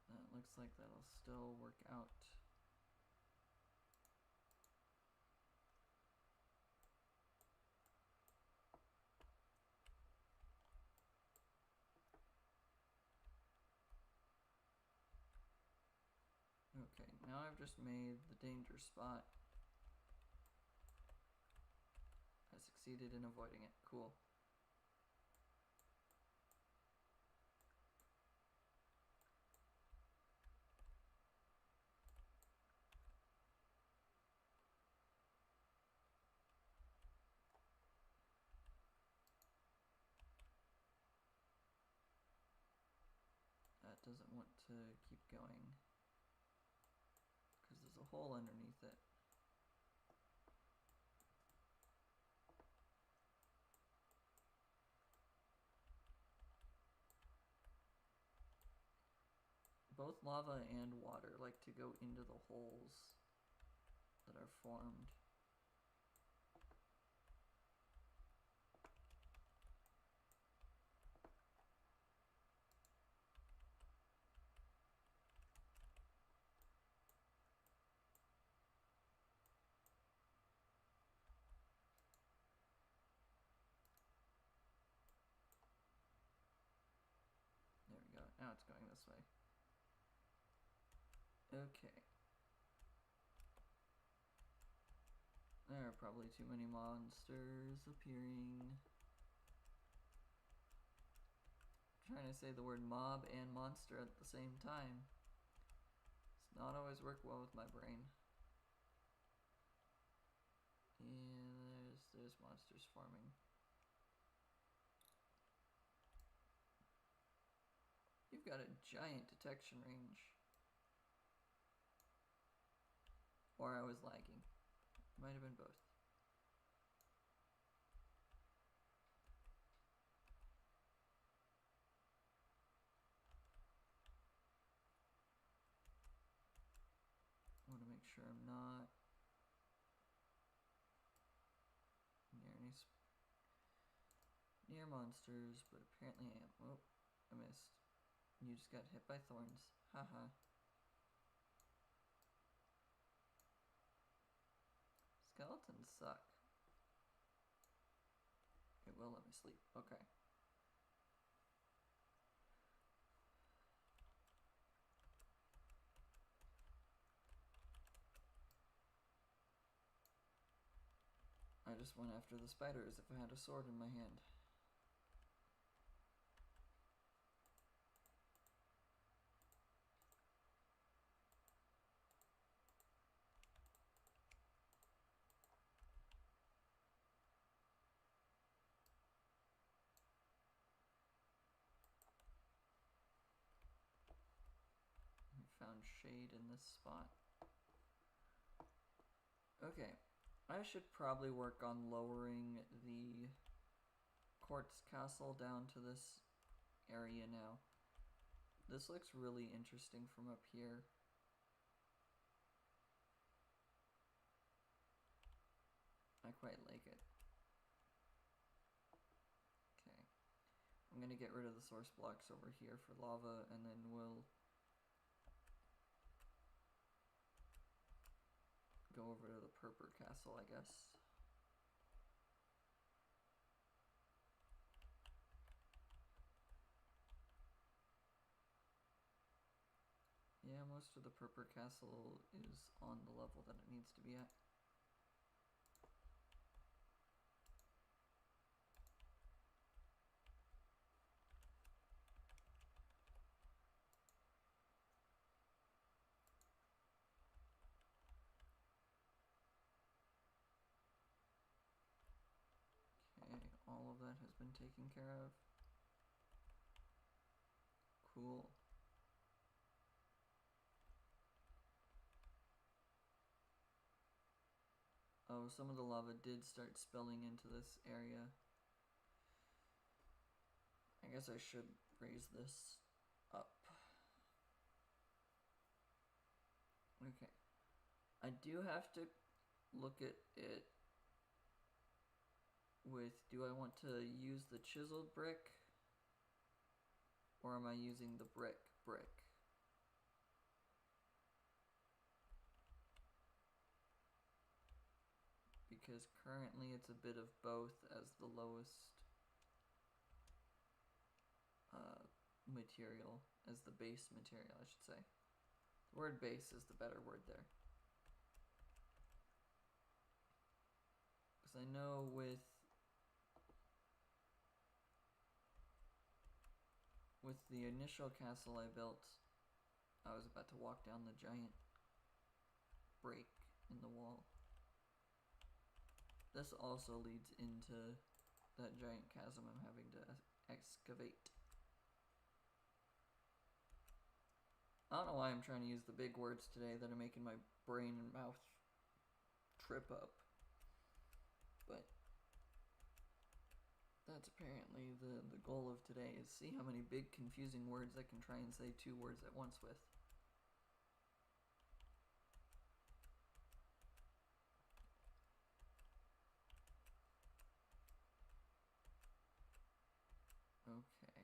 A: That looks like that'll still work out. Okay, now I've just made the danger spot. I succeeded in avoiding it. Cool. That doesn't want to keep going because there's a hole underneath it. Both lava and water like to go into the holes that are formed. There we go. Now it's going this way. Okay. There are probably too many monsters appearing. I'm trying to say the word mob and monster at the same time. It's not always work well with my brain. Yeah, there's monsters forming. You've got a giant detection range. Or I was lagging. Might have been both. I want to make sure I'm not near monsters, but apparently I am. Oh, I missed. You just got hit by thorns. Haha. Skeletons suck. It will let me sleep. Okay. I just went after the spider as if I had a sword in my hand. I found shade in this spot. Okay. I should probably work on lowering the Quartz castle down to this area now. This looks really interesting from up here. I quite like it. Okay. I'm gonna get rid of the source blocks over here for lava, and then we'll go over to the purple castle, I guess. most of the purple castle is on the level that it needs to be at. Okay, all of that has been taken care of. Cool. Oh, some of the lava did start spilling into this area. I guess I should raise this up. Okay. I do have to look at it with, do I want to use the chiseled brick? Or am I using the brick? Because currently it's a bit of both as the lowest material, as the base material, I should say. The word base is the better word there. Because I know with the initial castle I built, I was about to walk down the giant break in the wall. This also leads into that giant chasm I'm having to excavate. I don't know why I'm trying to use the big words today that are making my brain and mouth trip up. But that's apparently the goal of today, is see how many big confusing words I can try and say two words at once with. Okay.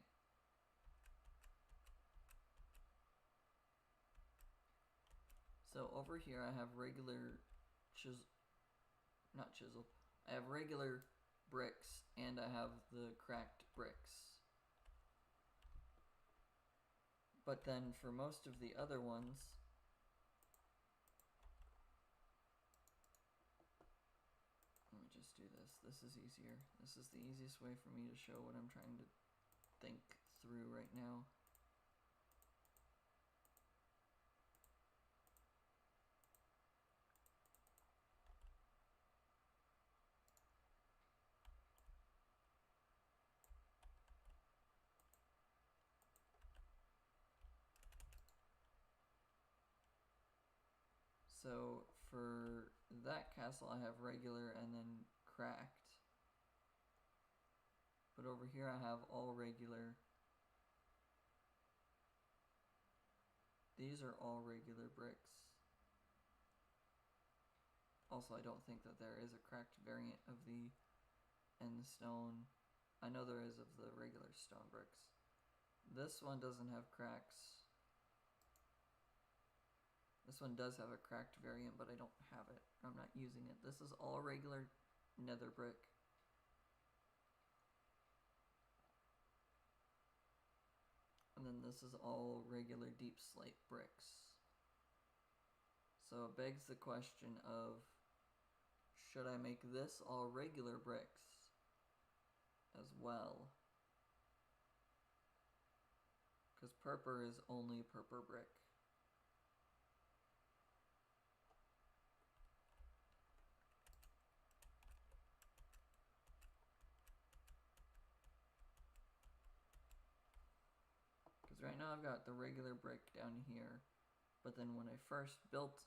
A: So over here I have regular I have regular bricks and I have the cracked bricks. But then for most of the other ones, let me just do this. This is easier. This is the easiest way for me to show what I'm trying to think through right now. So for that castle I have regular and then cracked. But over here I have all regular. These are all regular bricks. Also, I don't think that there is a cracked variant of the end stone. I know there is of the regular stone bricks. This one doesn't have cracks. This one does have a cracked variant, but I don't have it. I'm not using it. This is all regular nether brick. And then this is all regular deep slate bricks. So it begs the question of, should I make this all regular bricks as well? Because purple is only purple brick. Because right now I've got the regular brick down here, but then when I first built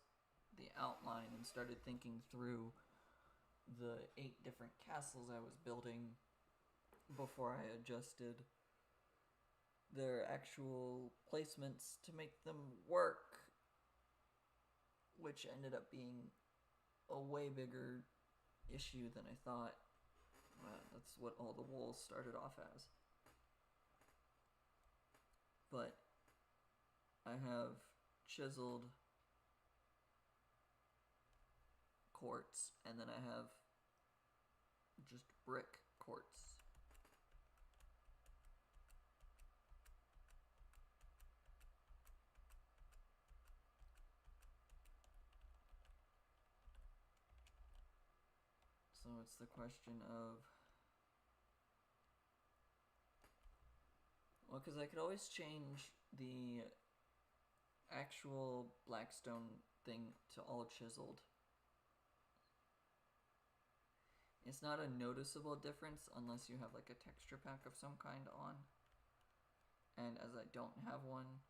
A: the outline and started thinking through the 8 different castles I was building before I adjusted their actual placements to make them work, which ended up being a way bigger issue than I thought. That's what all the walls started off as. But I have chiseled quartz, and then I have just brick quartz. So it's the question of, well, because I could always change the actual blackstone thing to all chiseled. It's not a noticeable difference unless you have like a texture pack of some kind on. And as I don't have one,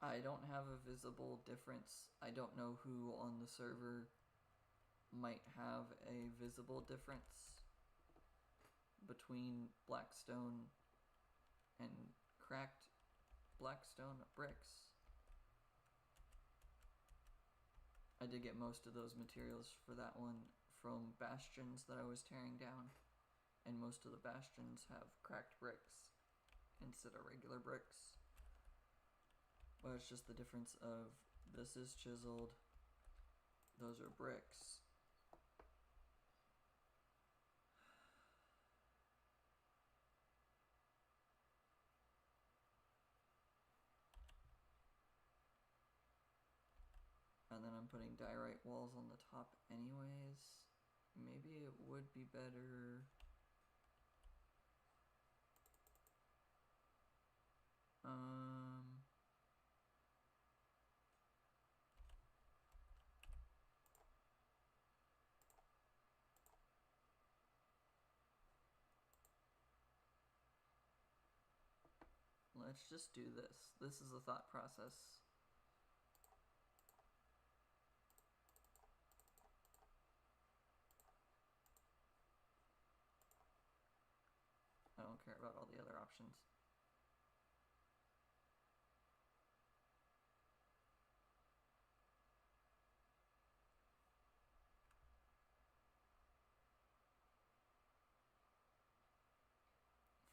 A: I don't have a visible difference. I don't know who on the server might have a visible difference between blackstone and cracked blackstone bricks. I did get most of those materials for that one from bastions that I was tearing down, and most of the bastions have cracked bricks instead of regular bricks. But it's just the difference of this is chiseled, those are bricks. And then I'm putting diorite walls on the top anyways. Maybe it would be better. Let's just do this. This is the thought process. I don't care about all the other options.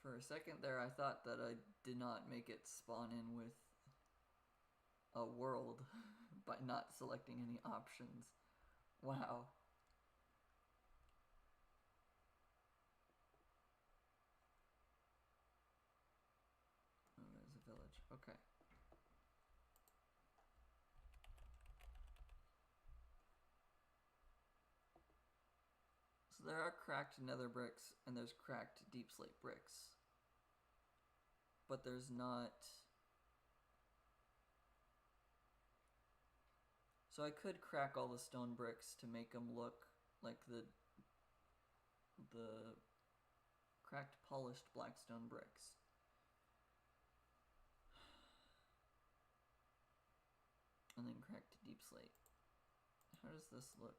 A: For a second there, I thought that I did not make it spawn in with a world by not selecting any options. Wow. Oh, there's a village. Okay. So there are cracked nether bricks and there's cracked deep slate bricks. But there's not... So I could crack all the stone bricks to make them look like the cracked polished blackstone bricks. And then cracked deep slate. How does this look?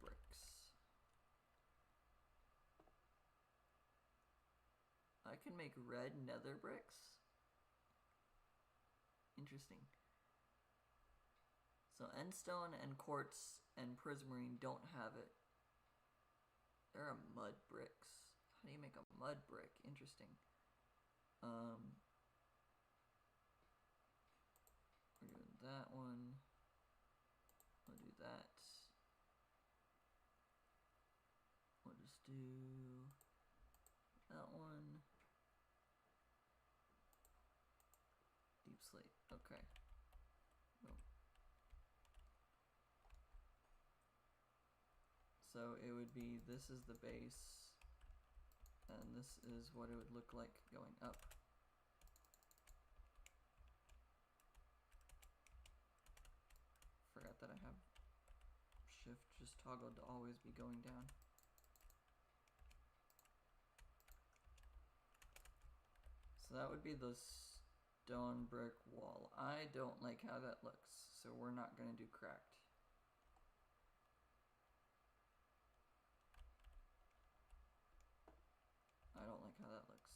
A: Bricks. I can make red nether bricks? Interesting. So endstone and quartz and prismarine don't have it. There are mud bricks. How do you make a mud brick? Interesting. We're doing that one. We'll do that. We'll just do that one. Deep slate. Okay. Boom. So it would be, this is the base, and this is what it would look like going up. Forgot that I have shift just toggled to always be going down. So that would be the stone brick wall. I don't like how that looks, so we're not going to do cracked. I don't like how that looks.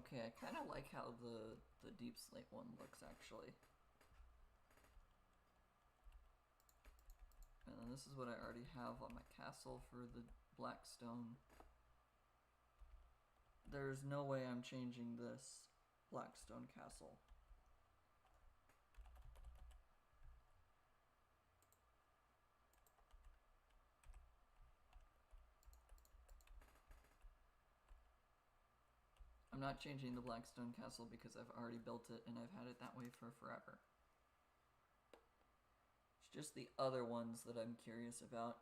A: Okay, I kind of like how the deep slate one looks, actually. And then this is what I already have on my castle for the black stone. There's no way I'm changing this black stone castle. I'm not changing the Blackstone Castle because I've already built it and I've had it that way for forever. It's just the other ones that I'm curious about.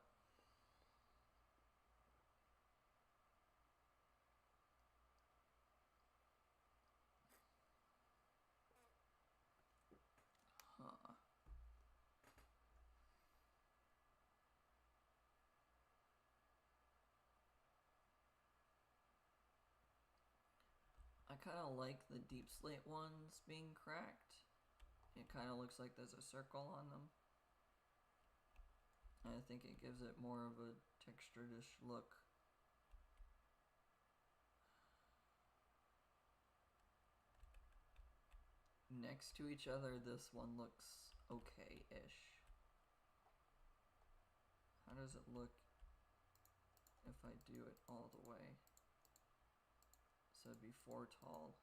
A: Huh. I kind of like the deep slate ones being cracked. It kind of looks like there's a circle on them. And I think it gives it more of a textured-ish look. Next to each other, this one looks okay-ish. How does it look if I do it all the way? So it'd be 4 tall.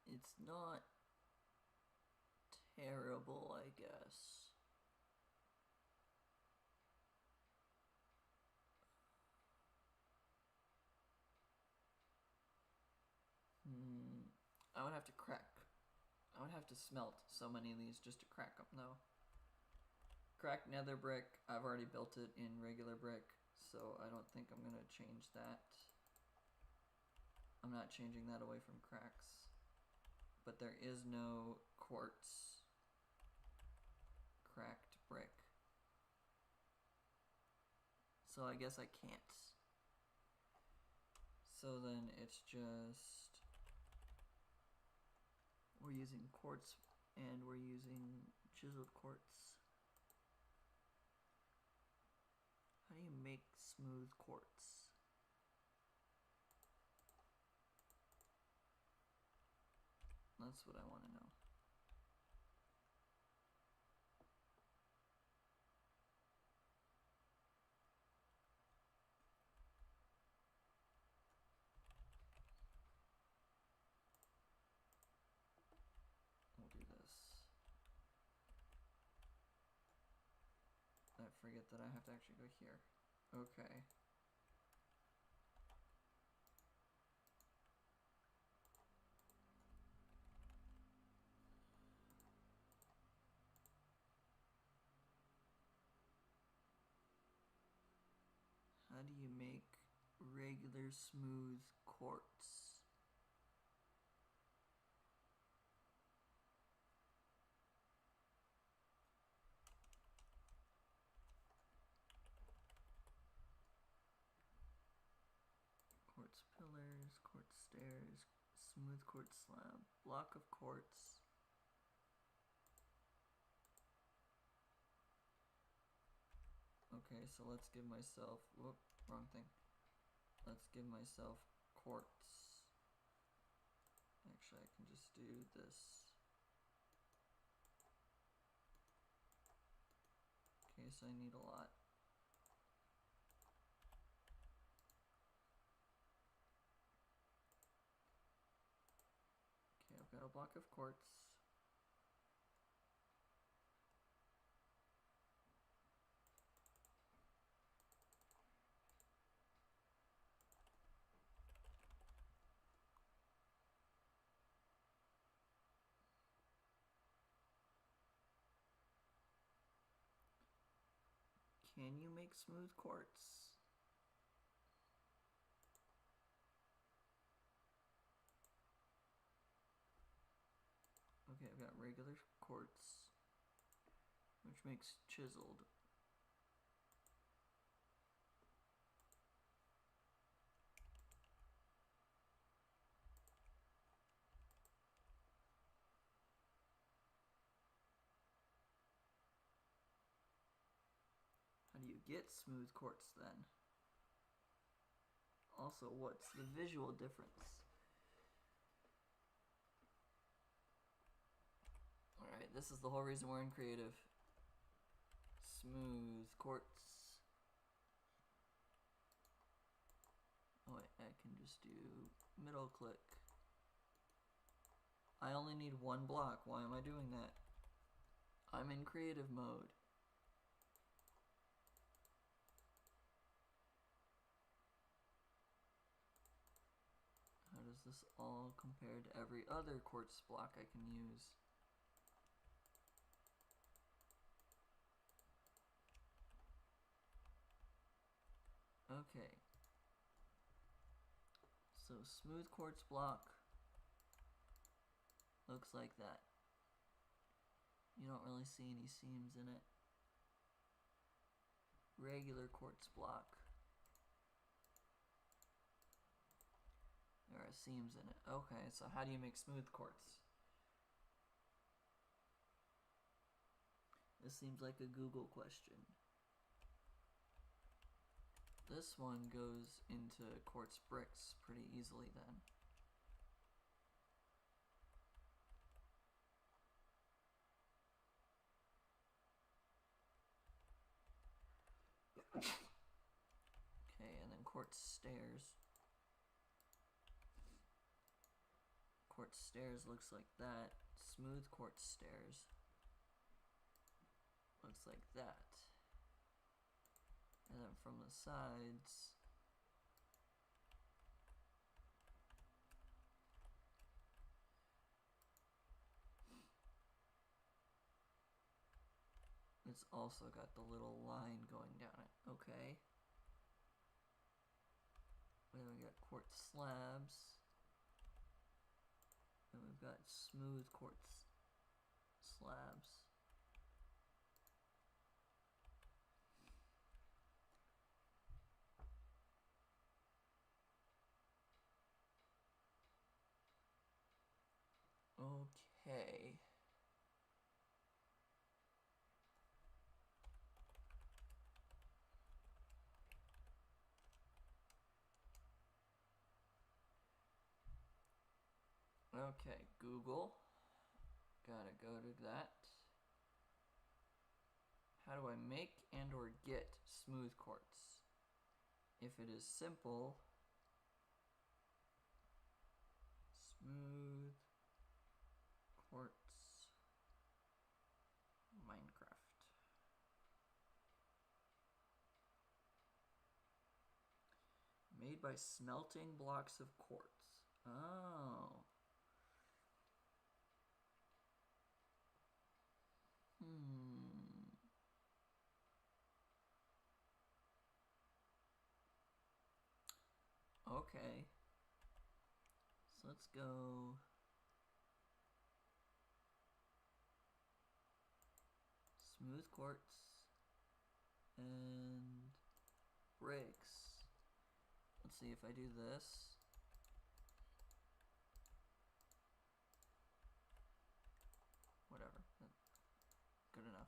A: It's not terrible, I guess. I would have to I would have to smelt so many of these just to crack them, though. Cracked nether brick, I've already built it in regular brick, so I don't think I'm gonna change that. I'm not changing that away from cracks. But there is no quartz cracked brick. So I guess I can't. So then it's just, we're using quartz and we're using chiseled quartz. How do you make smooth quartz? That's what I want to know. We'll do this. I forget that I have to actually go here. Okay. How do you make regular smooth quartz? Quartz pillars, quartz stairs, smooth quartz slab, block of quartz. Okay, so let's give myself, whoop, wrong thing. Let's give myself quartz. Actually, I can just do this. Okay, so I need a lot. Okay, I've got a block of quartz. Can you make smooth quartz? Okay, I've got regular quartz, which makes chiseled. How do you get smooth quartz then? Also, what's the visual difference? Alright, this is the whole reason we're in creative. Smooth quartz. Oh wait, I can just do middle click. I only need one block. Why am I doing that? I'm in creative mode. How does this all compare to every other quartz block I can use? Okay. So smooth quartz block looks like that. You don't really see any seams in it. Regular quartz block. There are seams in it. Okay, so how do you make smooth quartz? This seems like a Google question. This one goes into quartz bricks pretty easily then. Okay, and then quartz stairs. Quartz stairs looks like that. Smooth quartz stairs looks like that. And then from the sides, it's also got the little line going down it. Okay. And then we got quartz slabs. And we've got smooth quartz slabs. Okay. Okay, Google. Gotta go to that. How do I make and or get smooth quartz? If it is simple, smooth quartz Minecraft. Made by smelting blocks of quartz. Oh. Okay. So let's go. Smooth quartz and bricks. Let's see if I do this. Whatever. Good enough.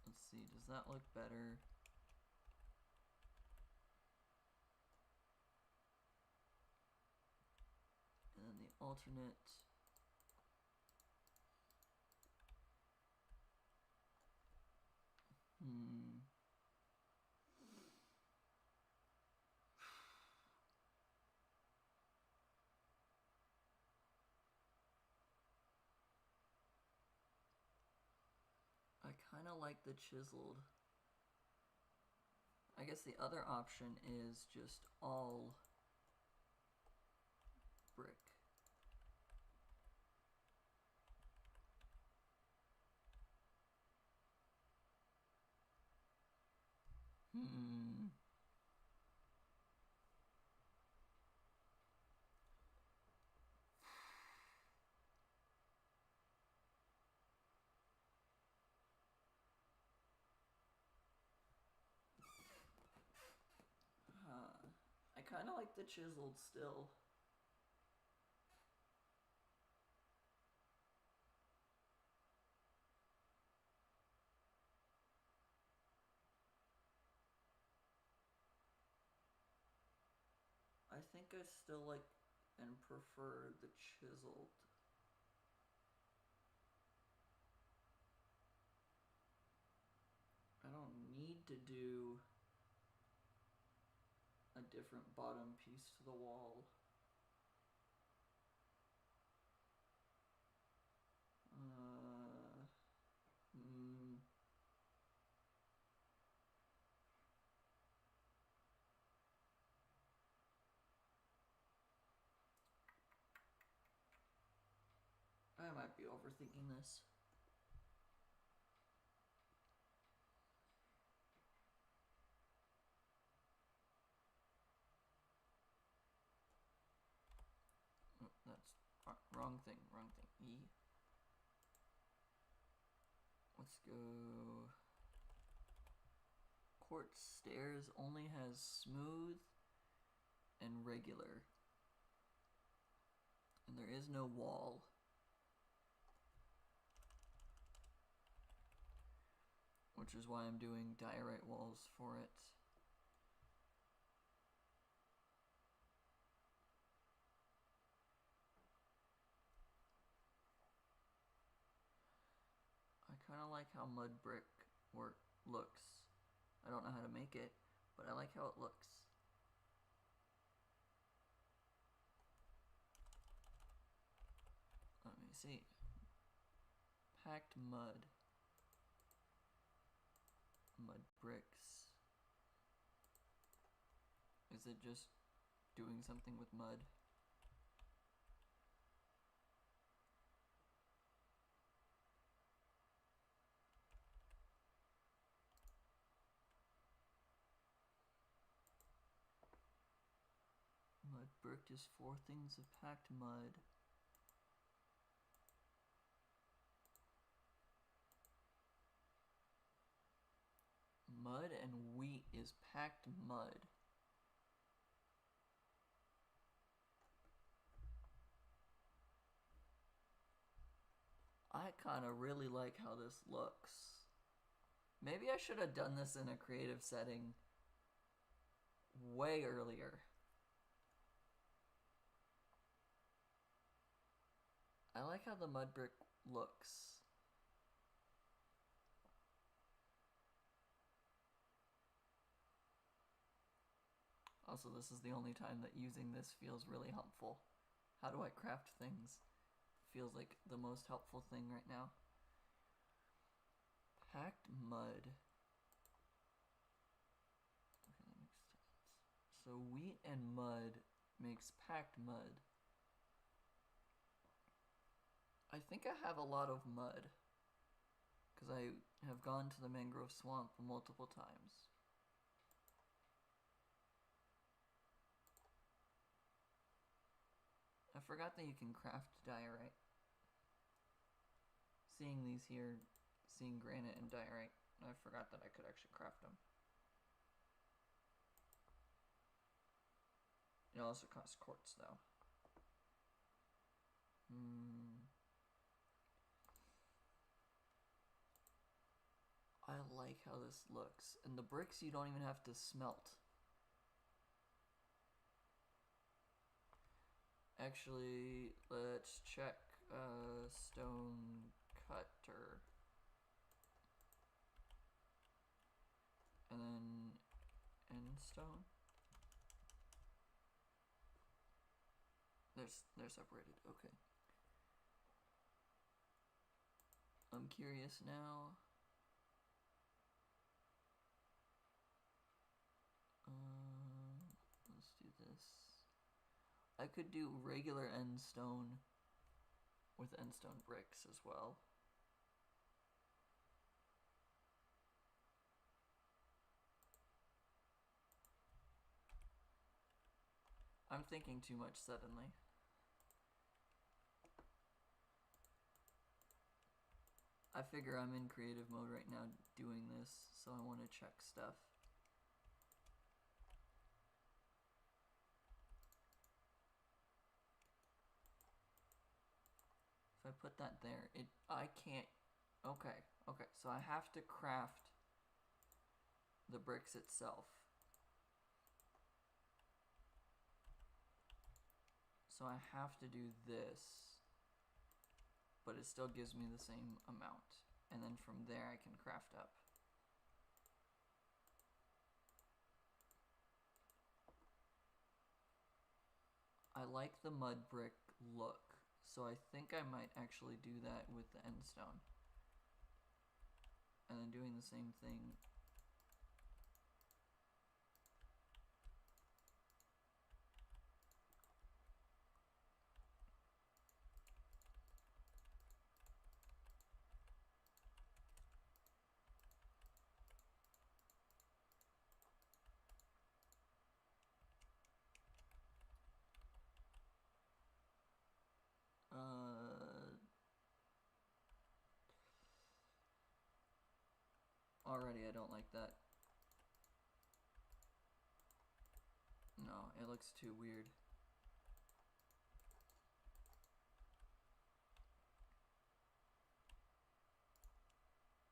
A: Let's see, does that look better? And then the alternate. I kind of like the chiseled. I guess the other option is just all brick. I kind of like the chiseled still. I think I still like and prefer the chiseled. I don't need to do a different bottom piece to the wall. I might be overthinking this. Oh, that's wrong thing. E. Let's go. Quartz stairs only has smooth and regular. And there is no wall. Which is why I'm doing diorite walls for it. I kind of like how mud brick looks. I don't know how to make it, but I like how it looks. Let me see. Packed mud. Mud bricks. Is it just doing something with mud? Mud brick is 4 things of packed mud. Mud and wheat is packed mud. I kind of really like how this looks. Maybe I should have done this in a creative setting way earlier. I like how the mud brick looks. Also, this is the only time that using this feels really helpful. How do I craft things? Feels like the most helpful thing right now. Packed mud. Okay, that makes sense. So wheat and mud makes packed mud. I think I have a lot of mud, because I have gone to the mangrove swamp multiple times. I forgot that you can craft diorite. Seeing these here, seeing granite and diorite, I forgot that I could actually craft them. It also costs quartz though. I like how this looks. And the bricks you don't even have to smelt. Actually, let's check stone cutter. And then end stone. They're separated, okay. I'm curious now. I could do regular end stone with end stone bricks as well. I'm thinking too much suddenly. I figure I'm in creative mode right now doing this, so I want to check stuff. If I put that there, I can't, okay, so I have to craft the bricks itself. So I have to do this, but it still gives me the same amount. And then from there I can craft up. I like the mud brick look, so I think I might actually do that with the end stone. And then doing the same thing. Already I don't like that. No, it looks too weird.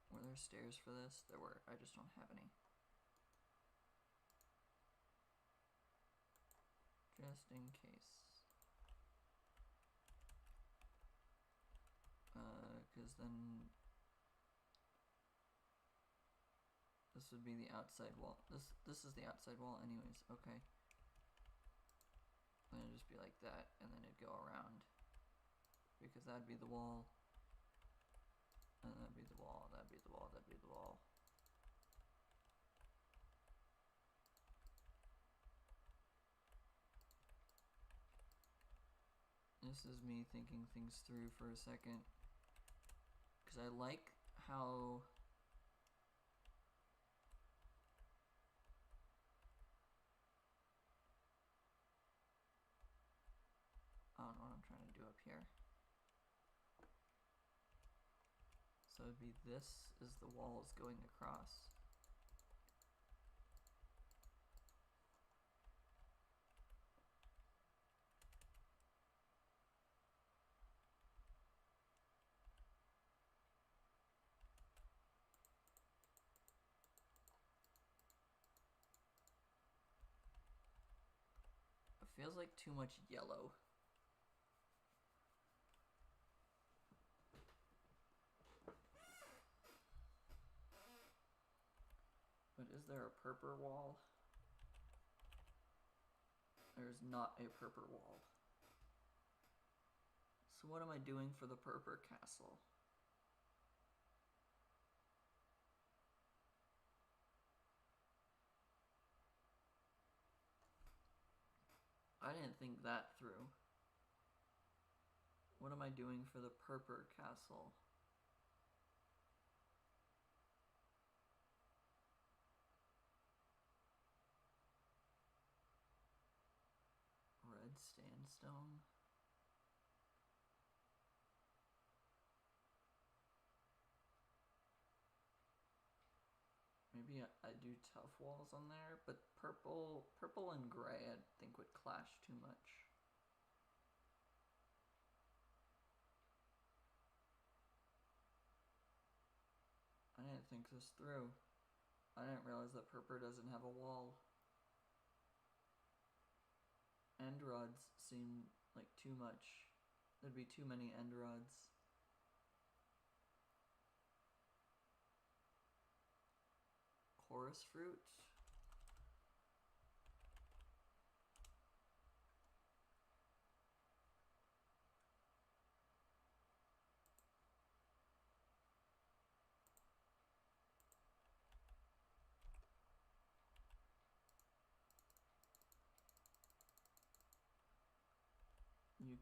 A: Were there stairs for this? There were. I just don't have any. Just in case. Because then this would be the outside wall. This is the outside wall anyways. Okay. Then it'd just be like that, and then it'd go around. Because that'd be the wall. And that'd be the wall, that'd be the wall, that'd be the wall. This is me thinking things through for a second. Because I like how I don't know what I'm trying to do up here. So it'd be this is the walls going across. It feels like too much yellow. But is there a purple wall? There's not a purple wall. So what am I doing for the purple castle? I didn't think that through. What am I doing for the purple castle? Red sandstone? Maybe I do tough walls on there, but purple and gray I think would clash too much. I didn't think this through. I didn't realize that purple doesn't have a wall. End rods seem like too much. There'd be too many end rods. Chorus fruit?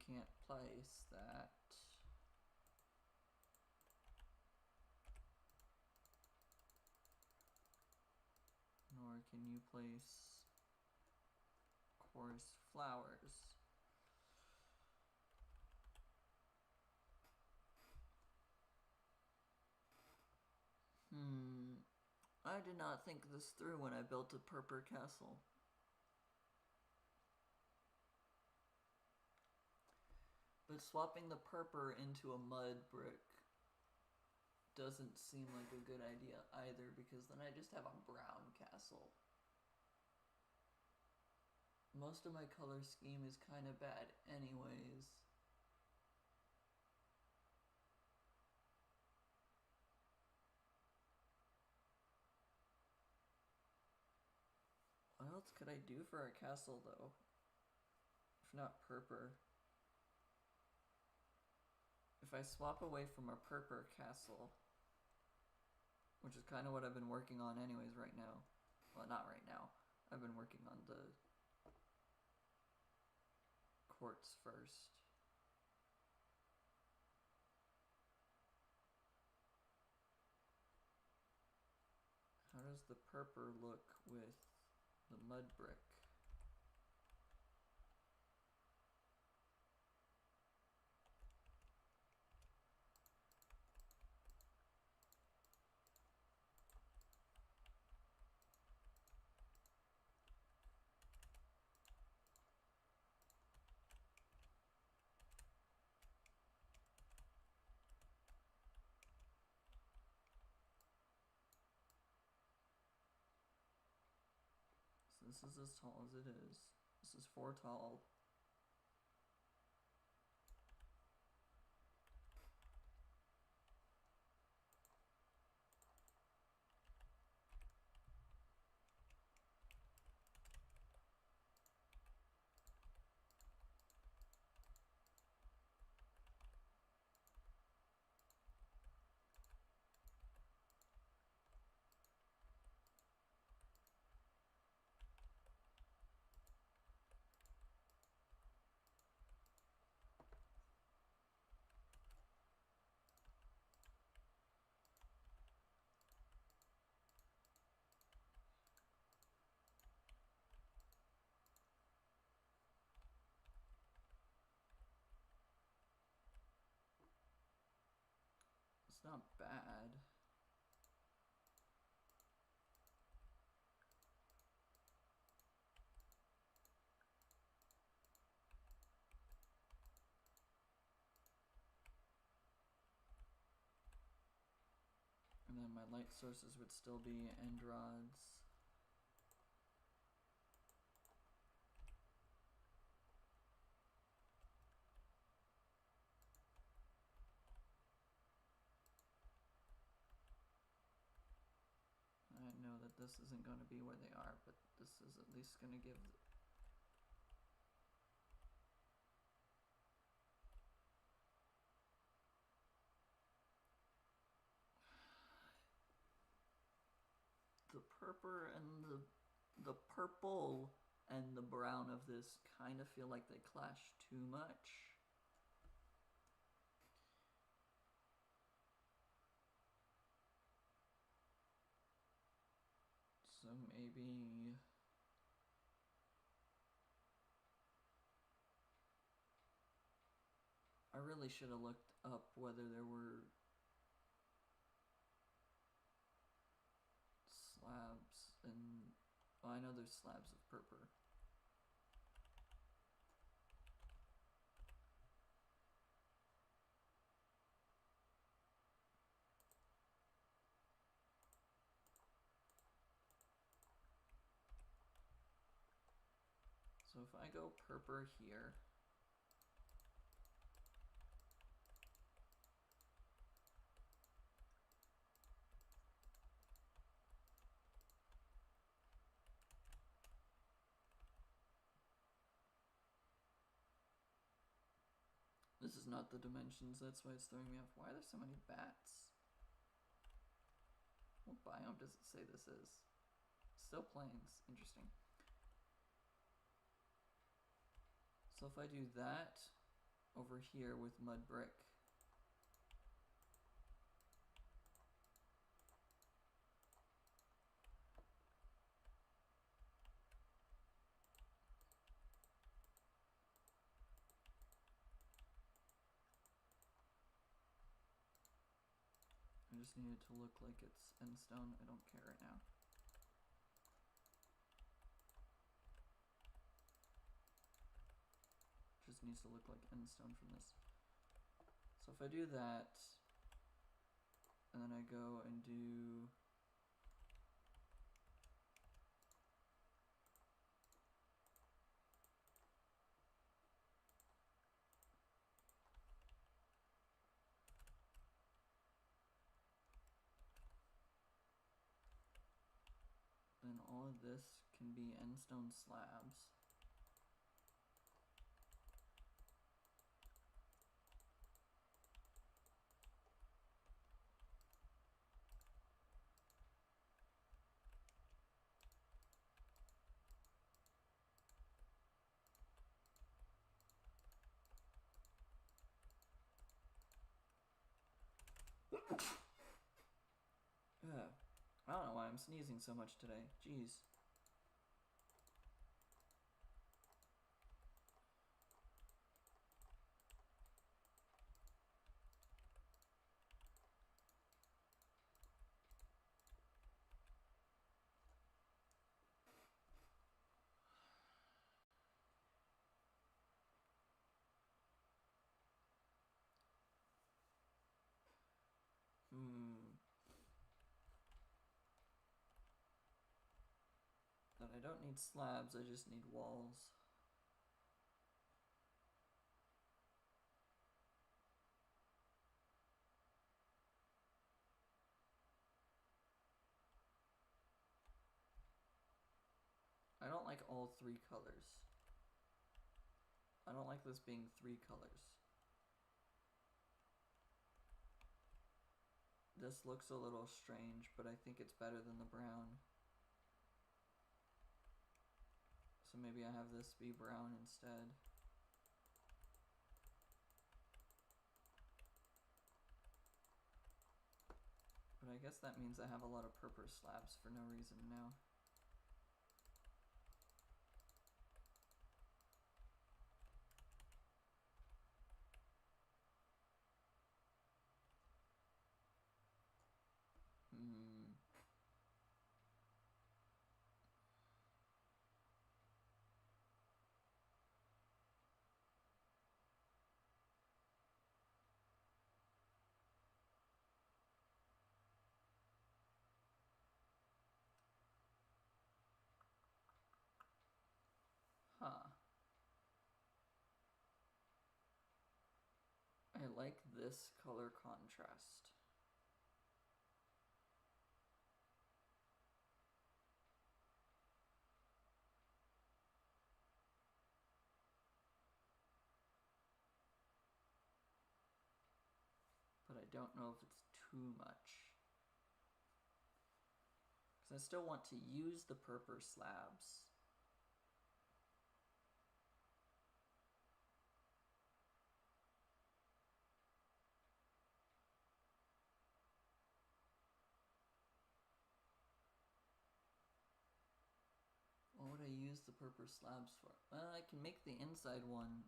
A: can't place that. Nor can you place coarse flowers. I did not think this through when I built a purple castle. But swapping the purple into a mud brick doesn't seem like a good idea either, because then I just have a brown castle. Most of my color scheme is kind of bad anyways. What else could I do for a castle though? If not purple. If I swap away from a purple castle, which is kind of what I've been working on anyways right now. Well, not right now. I've been working on the quartz first. How does the purple look with the mud brick? So this is as tall as it is. This is 4 tall. It's not bad. And then my light sources would still be end rods. I know that this isn't going to be where they are, but this is at least going to give the purple and the brown of this kind of feel like they clash too much. So maybe I really should have looked up whether there were slabs and, well, I know there's slabs of purple. So if I go purple here, this is not the dimensions, that's why it's throwing me off. Why are there so many bats? What biome does it say this is? Still plains, interesting. So if I do that, over here with mud brick. I just need it to look like it's end stone. I don't care right now. Just needs to look like end stone from this. So if I do that, and then I go and do then all of this can be end stone slabs. Ugh. I don't know why I'm sneezing so much today. Jeez. But I don't need slabs, I just need walls. I don't like all three colors. I don't like this being three colors. This looks a little strange, but I think it's better than the brown. So maybe I have this be brown instead. But I guess that means I have a lot of purple slabs for no reason now. Huh. I like this color contrast. But I don't know if it's too much. Because I still want to use the purple slabs. What would I use the purple slabs for? Well, I can make the inside one.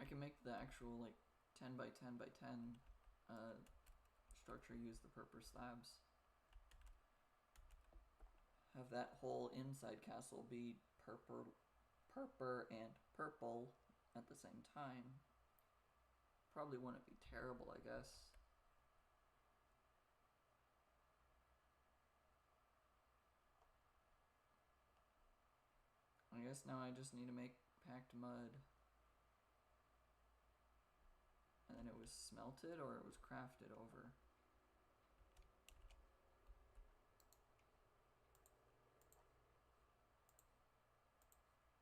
A: I can make the actual like 10 by 10 by 10 structure use the purple slabs. Have that whole inside castle be purple and purple at the same time. Probably wouldn't be terrible, I guess. I guess now I just need to make packed mud. And then it was smelted or it was crafted over.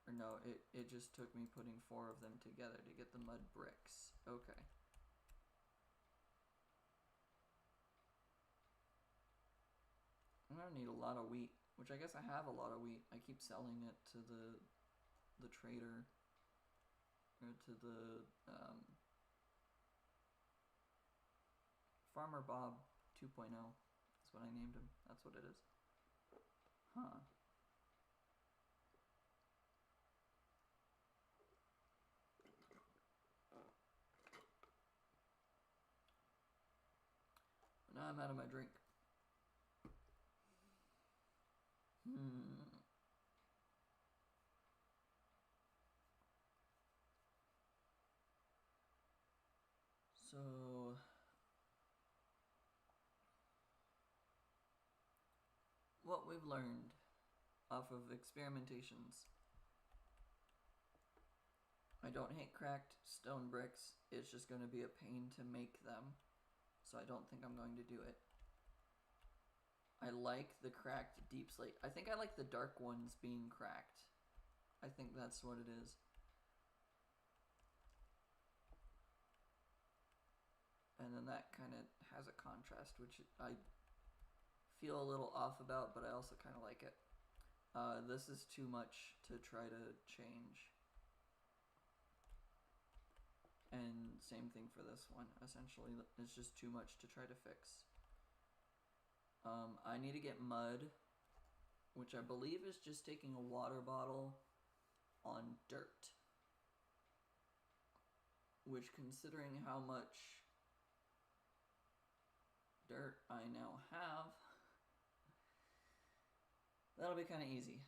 A: Or no, it just took me putting 4 of them together to get the mud bricks. Okay. I'm gonna need a lot of wheat, which I guess I have a lot of wheat. I keep selling it to the trader. or to the Farmer Bob 2.0. That's what I named him. That's what it is. Huh. Now I'm out of my drink. So what we've learned off of experimentations. I don't hate cracked stone bricks. It's just going to be a pain to make them. So I don't think I'm going to do it. I like the cracked deep slate. I think I like the dark ones being cracked. I think that's what it is. And then that kind of has a contrast, which I feel a little off about, but I also kind of like it. This is too much to try to change. And same thing for this one. Essentially, it's just too much to try to fix. I need to get mud, which I believe is just taking a water bottle on dirt. Which, considering how much dirt I now have, that'll be kind of easy.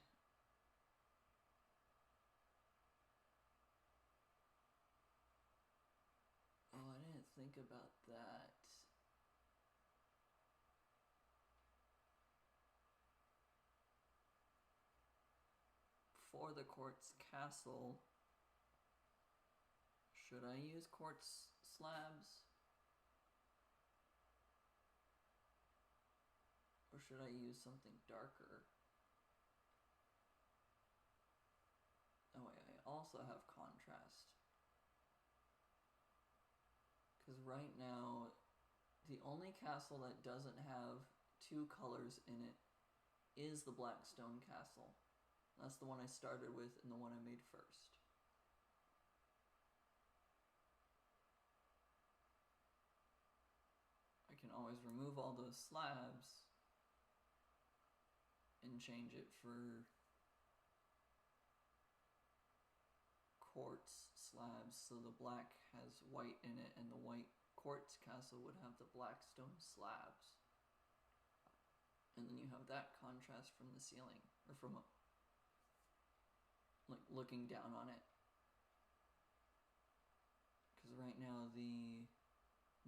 A: Oh, I didn't think about that. For the quartz castle, should I use quartz slabs? Or should I use something darker? Oh wait, I also have contrast. Because right now, the only castle that doesn't have two colors in it is the Blackstone Castle. That's the one I started with and the one I made first. I can always remove all those slabs and change it for quartz slabs, so the black has white in it and the white quartz castle would have the Blackstone slabs. And then you have that contrast from the ceiling, or from like looking down on it. Because right now the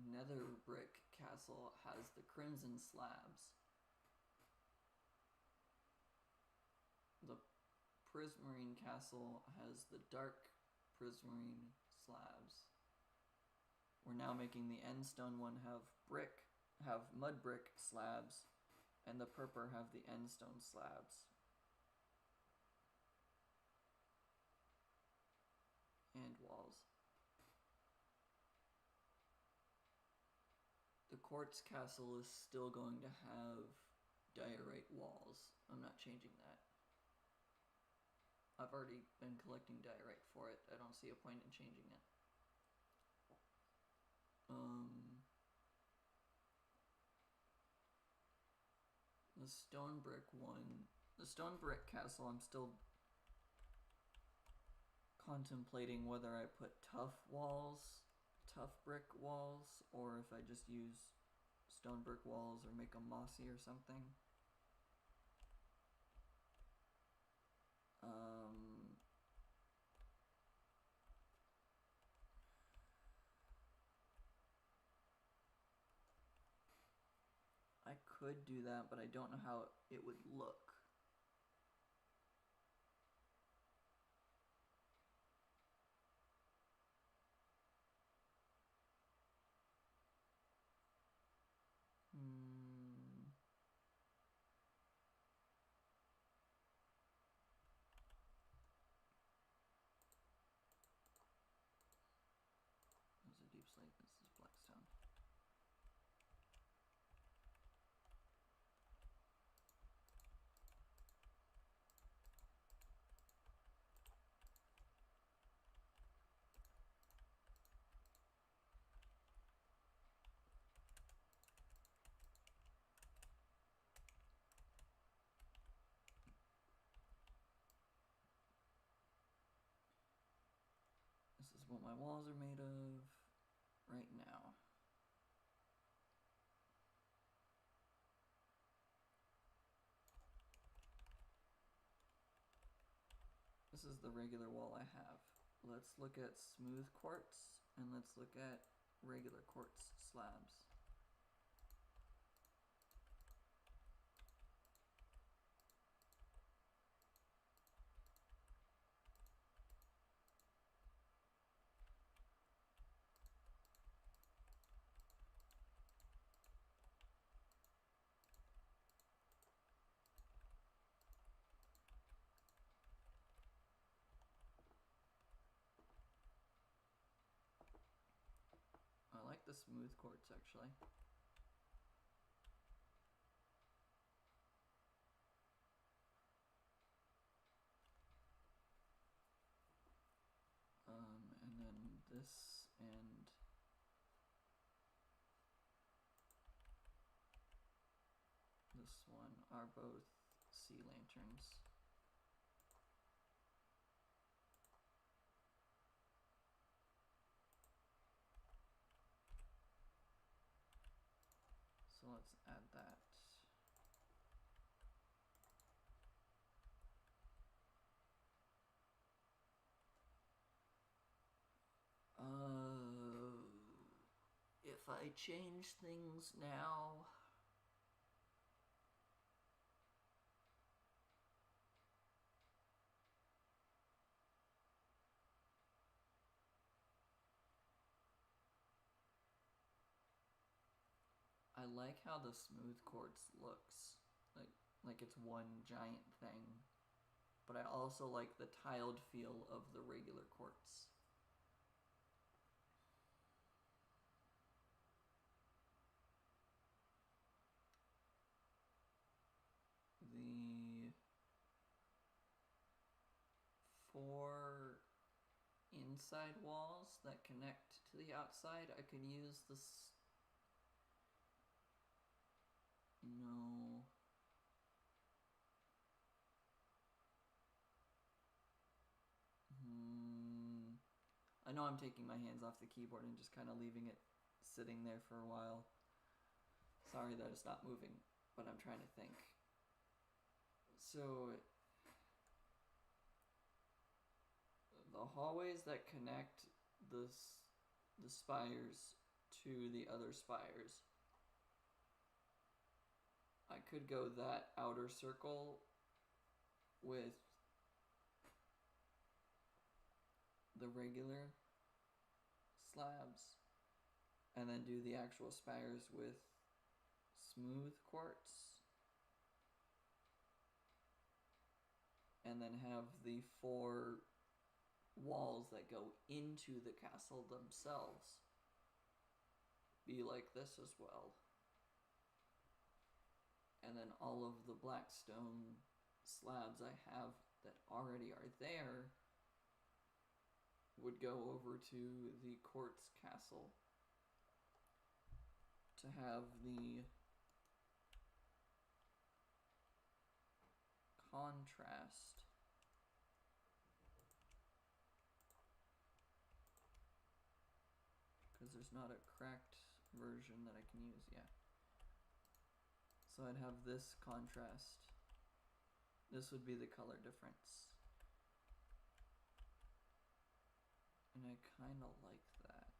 A: nether brick castle has the crimson slabs. The prismarine castle has the dark prismarine slabs. We're now making the endstone one have mud brick slabs, and the purple have the endstone slabs. And walls. The quartz castle is still going to have diorite walls. I'm not changing that. I've already been collecting diorite for it. I don't see a point in changing it. The stone brick one, the stone brick castle, I'm still contemplating whether I put tough brick walls, or if I just use stone brick walls or make them mossy or something. I could do that, but I don't know how it would look. There's a deep slate. This is Blackstone. what my walls are made of right now. This is the regular wall I have. Let's look at smooth quartz and let's look at regular quartz slabs. I like the smooth quartz actually. And then this and this one are both sea lanterns. So let's add that. If I change things now, I like how the smooth quartz looks, like it's one giant thing, but I also like the tiled feel of the regular quartz. The 4 inside walls that connect to the outside, I could use this. No. I know I'm taking my hands off the keyboard and just kind of leaving it sitting there for a while. Sorry that it's not moving, but I'm trying to think. So the hallways that connect the spires to the other spires, I could go that outer circle with the regular slabs and then do the actual spires with smooth quartz and then have the 4 walls that go into the castle themselves be like this as well. And then all of the black stone slabs I have that already are there would go over to the quartz castle to have the contrast. Because there's not a cracked version that I can use yet. So I'd have this contrast. This would be the color difference. And I kind of like that.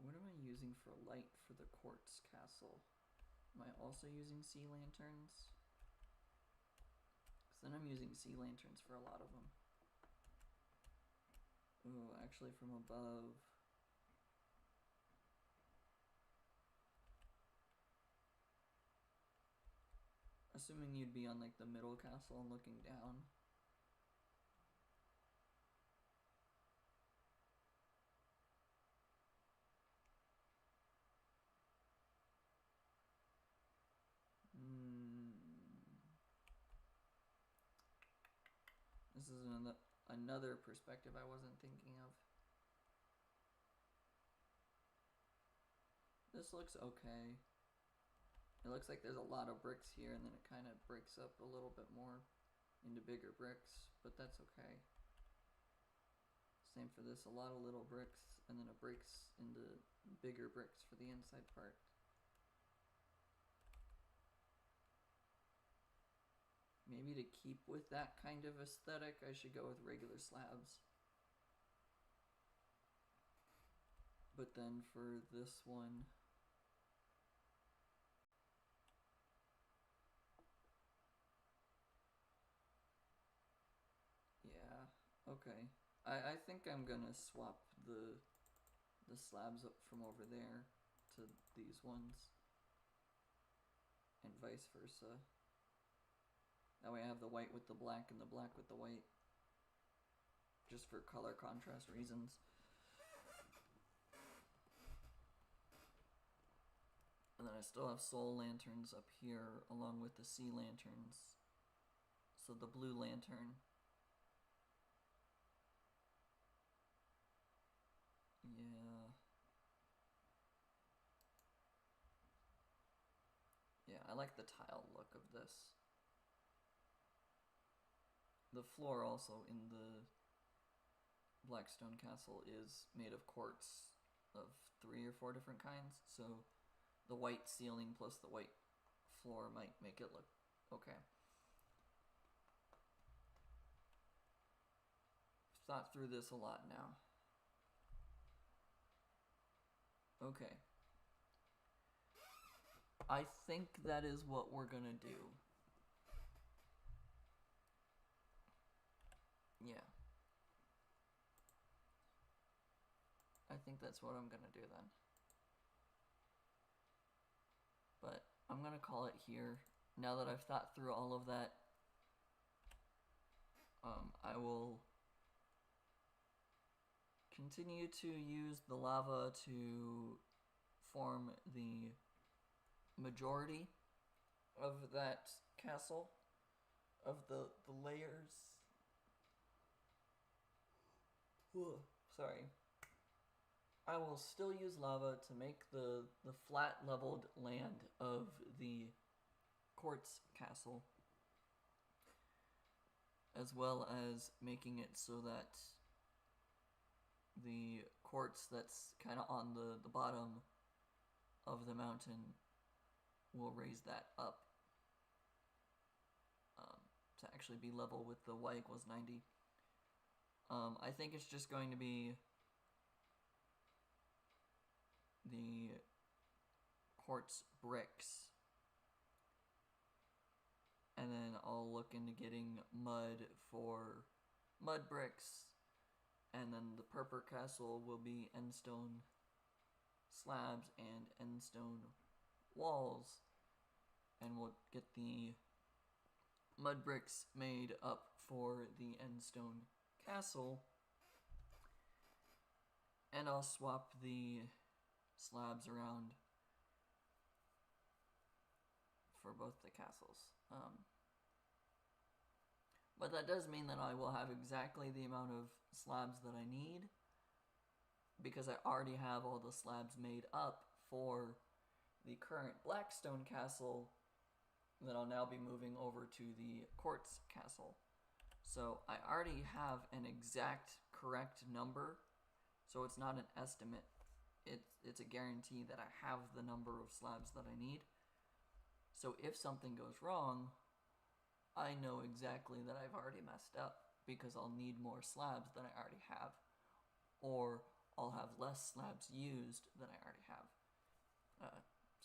A: What am I using for light for the quartz castle? Am I also using sea lanterns? Because then I'm using sea lanterns for a lot of them. Ooh, actually from above. Assuming you'd be on like the middle castle and looking down. is another perspective I wasn't thinking of. This looks okay. It looks like there's a lot of bricks here, and then it kind of breaks up a little bit more into bigger bricks, but that's okay. Same for this, a lot of little bricks, and then it breaks into bigger bricks for the inside part. Maybe to keep with that kind of aesthetic, I should go with regular slabs. But then for this one, yeah, okay. I think I'm gonna swap the slabs up from over there to these ones, and vice versa. That way I have the white with the black and the black with the white, just for color contrast reasons. And then I still have soul lanterns up here along with the sea lanterns. So the blue lantern. Yeah. Yeah, I like the tile look of this. The floor also in the Blackstone Castle is made of quartz of 3 or 4 different kinds, so the white ceiling plus the white floor might make it look okay. Thought through this a lot now. Okay. I think that is what we're gonna do. Yeah. I think that's what I'm gonna do then. But I'm gonna call it here. Now that I've thought through all of that, I will continue to use the lava to form the majority of that castle, of the layers. Ugh, sorry. I will still use lava to make the flat leveled land of the Quartz castle, as well as making it so that the quartz that's kind of on the bottom of the mountain will raise that up to actually be level with the y equals 90. I think it's just going to be the quartz bricks, and then I'll look into getting mud for mud bricks, and then the purple castle will be endstone slabs and endstone walls, and we'll get the mud bricks made up for the endstone castle, and I'll swap the slabs around for both the castles. But that does mean that I will have exactly the amount of slabs that I need, because I already have all the slabs made up for the current Blackstone castle that I'll now be moving over to the Quartz castle. So I already have an exact correct number, so it's not an estimate. It's a guarantee that I have the number of slabs that I need. So if something goes wrong, I know exactly that I've already messed up, because I'll need more slabs than I already have, or I'll have less slabs used than I already have.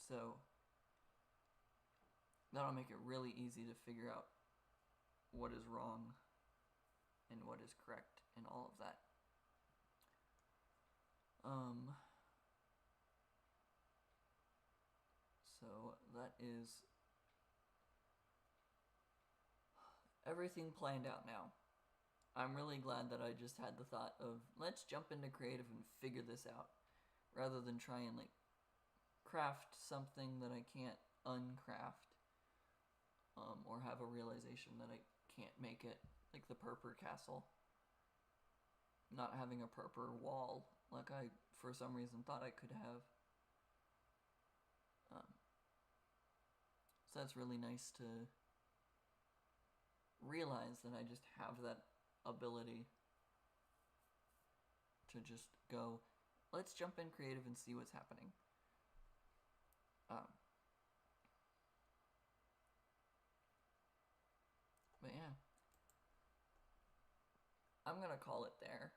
A: So that'll make it really easy to figure out what is wrong and what is correct and all of that. So that is everything planned out now. I'm really glad that I just had the thought of, let's jump into creative and figure this out, rather than try and like craft something that I can't uncraft, or have a realization that I can't make it like the purple castle, not having a purple wall like I, for some reason, thought I could have. So that's really nice to realize that I just have that ability to just go, let's jump in creative and see what's happening. But yeah, I'm gonna call it there.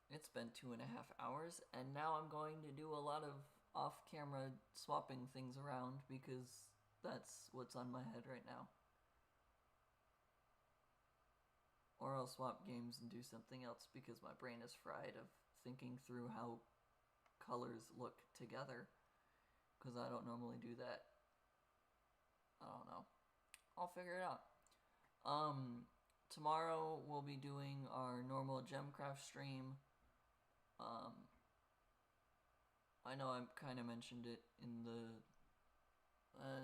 A: It's been 2.5 hours, and now I'm going to do a lot of off-camera swapping things around because that's what's on my head right now. Or I'll swap games and do something else because my brain is fried of thinking through how colors look together, because I don't normally do that. I don't know. I'll figure it out. Tomorrow we'll be doing our normal Gemcraft stream. I know I kind of mentioned it in the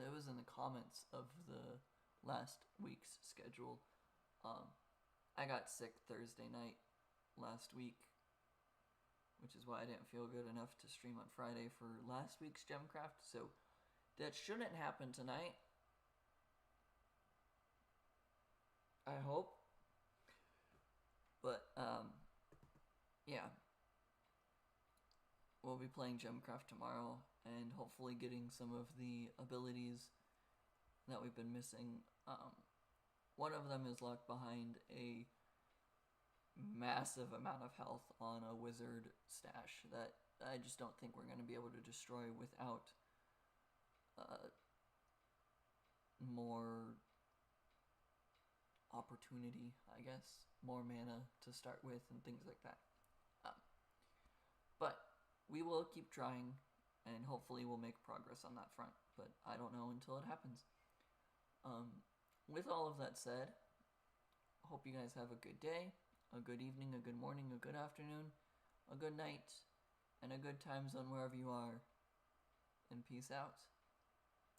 A: it was in the comments of the last week's schedule. I got sick Thursday night last week, which is why I didn't feel good enough to stream on Friday for last week's Gemcraft, so that shouldn't happen tonight. I hope. But, yeah. We'll be playing Gemcraft tomorrow, and hopefully getting some of the abilities that we've been missing. One of them is locked behind a massive amount of health on a wizard stash that I just don't think we're going to be able to destroy without more opportunity, I guess. More mana to start with and things like that. But we will keep trying, and hopefully we'll make progress on that front, but I don't know until it happens. With all of that said, I hope you guys have a good day, a good evening, a good morning, a good afternoon, a good night, and a good time zone wherever you are, and peace out.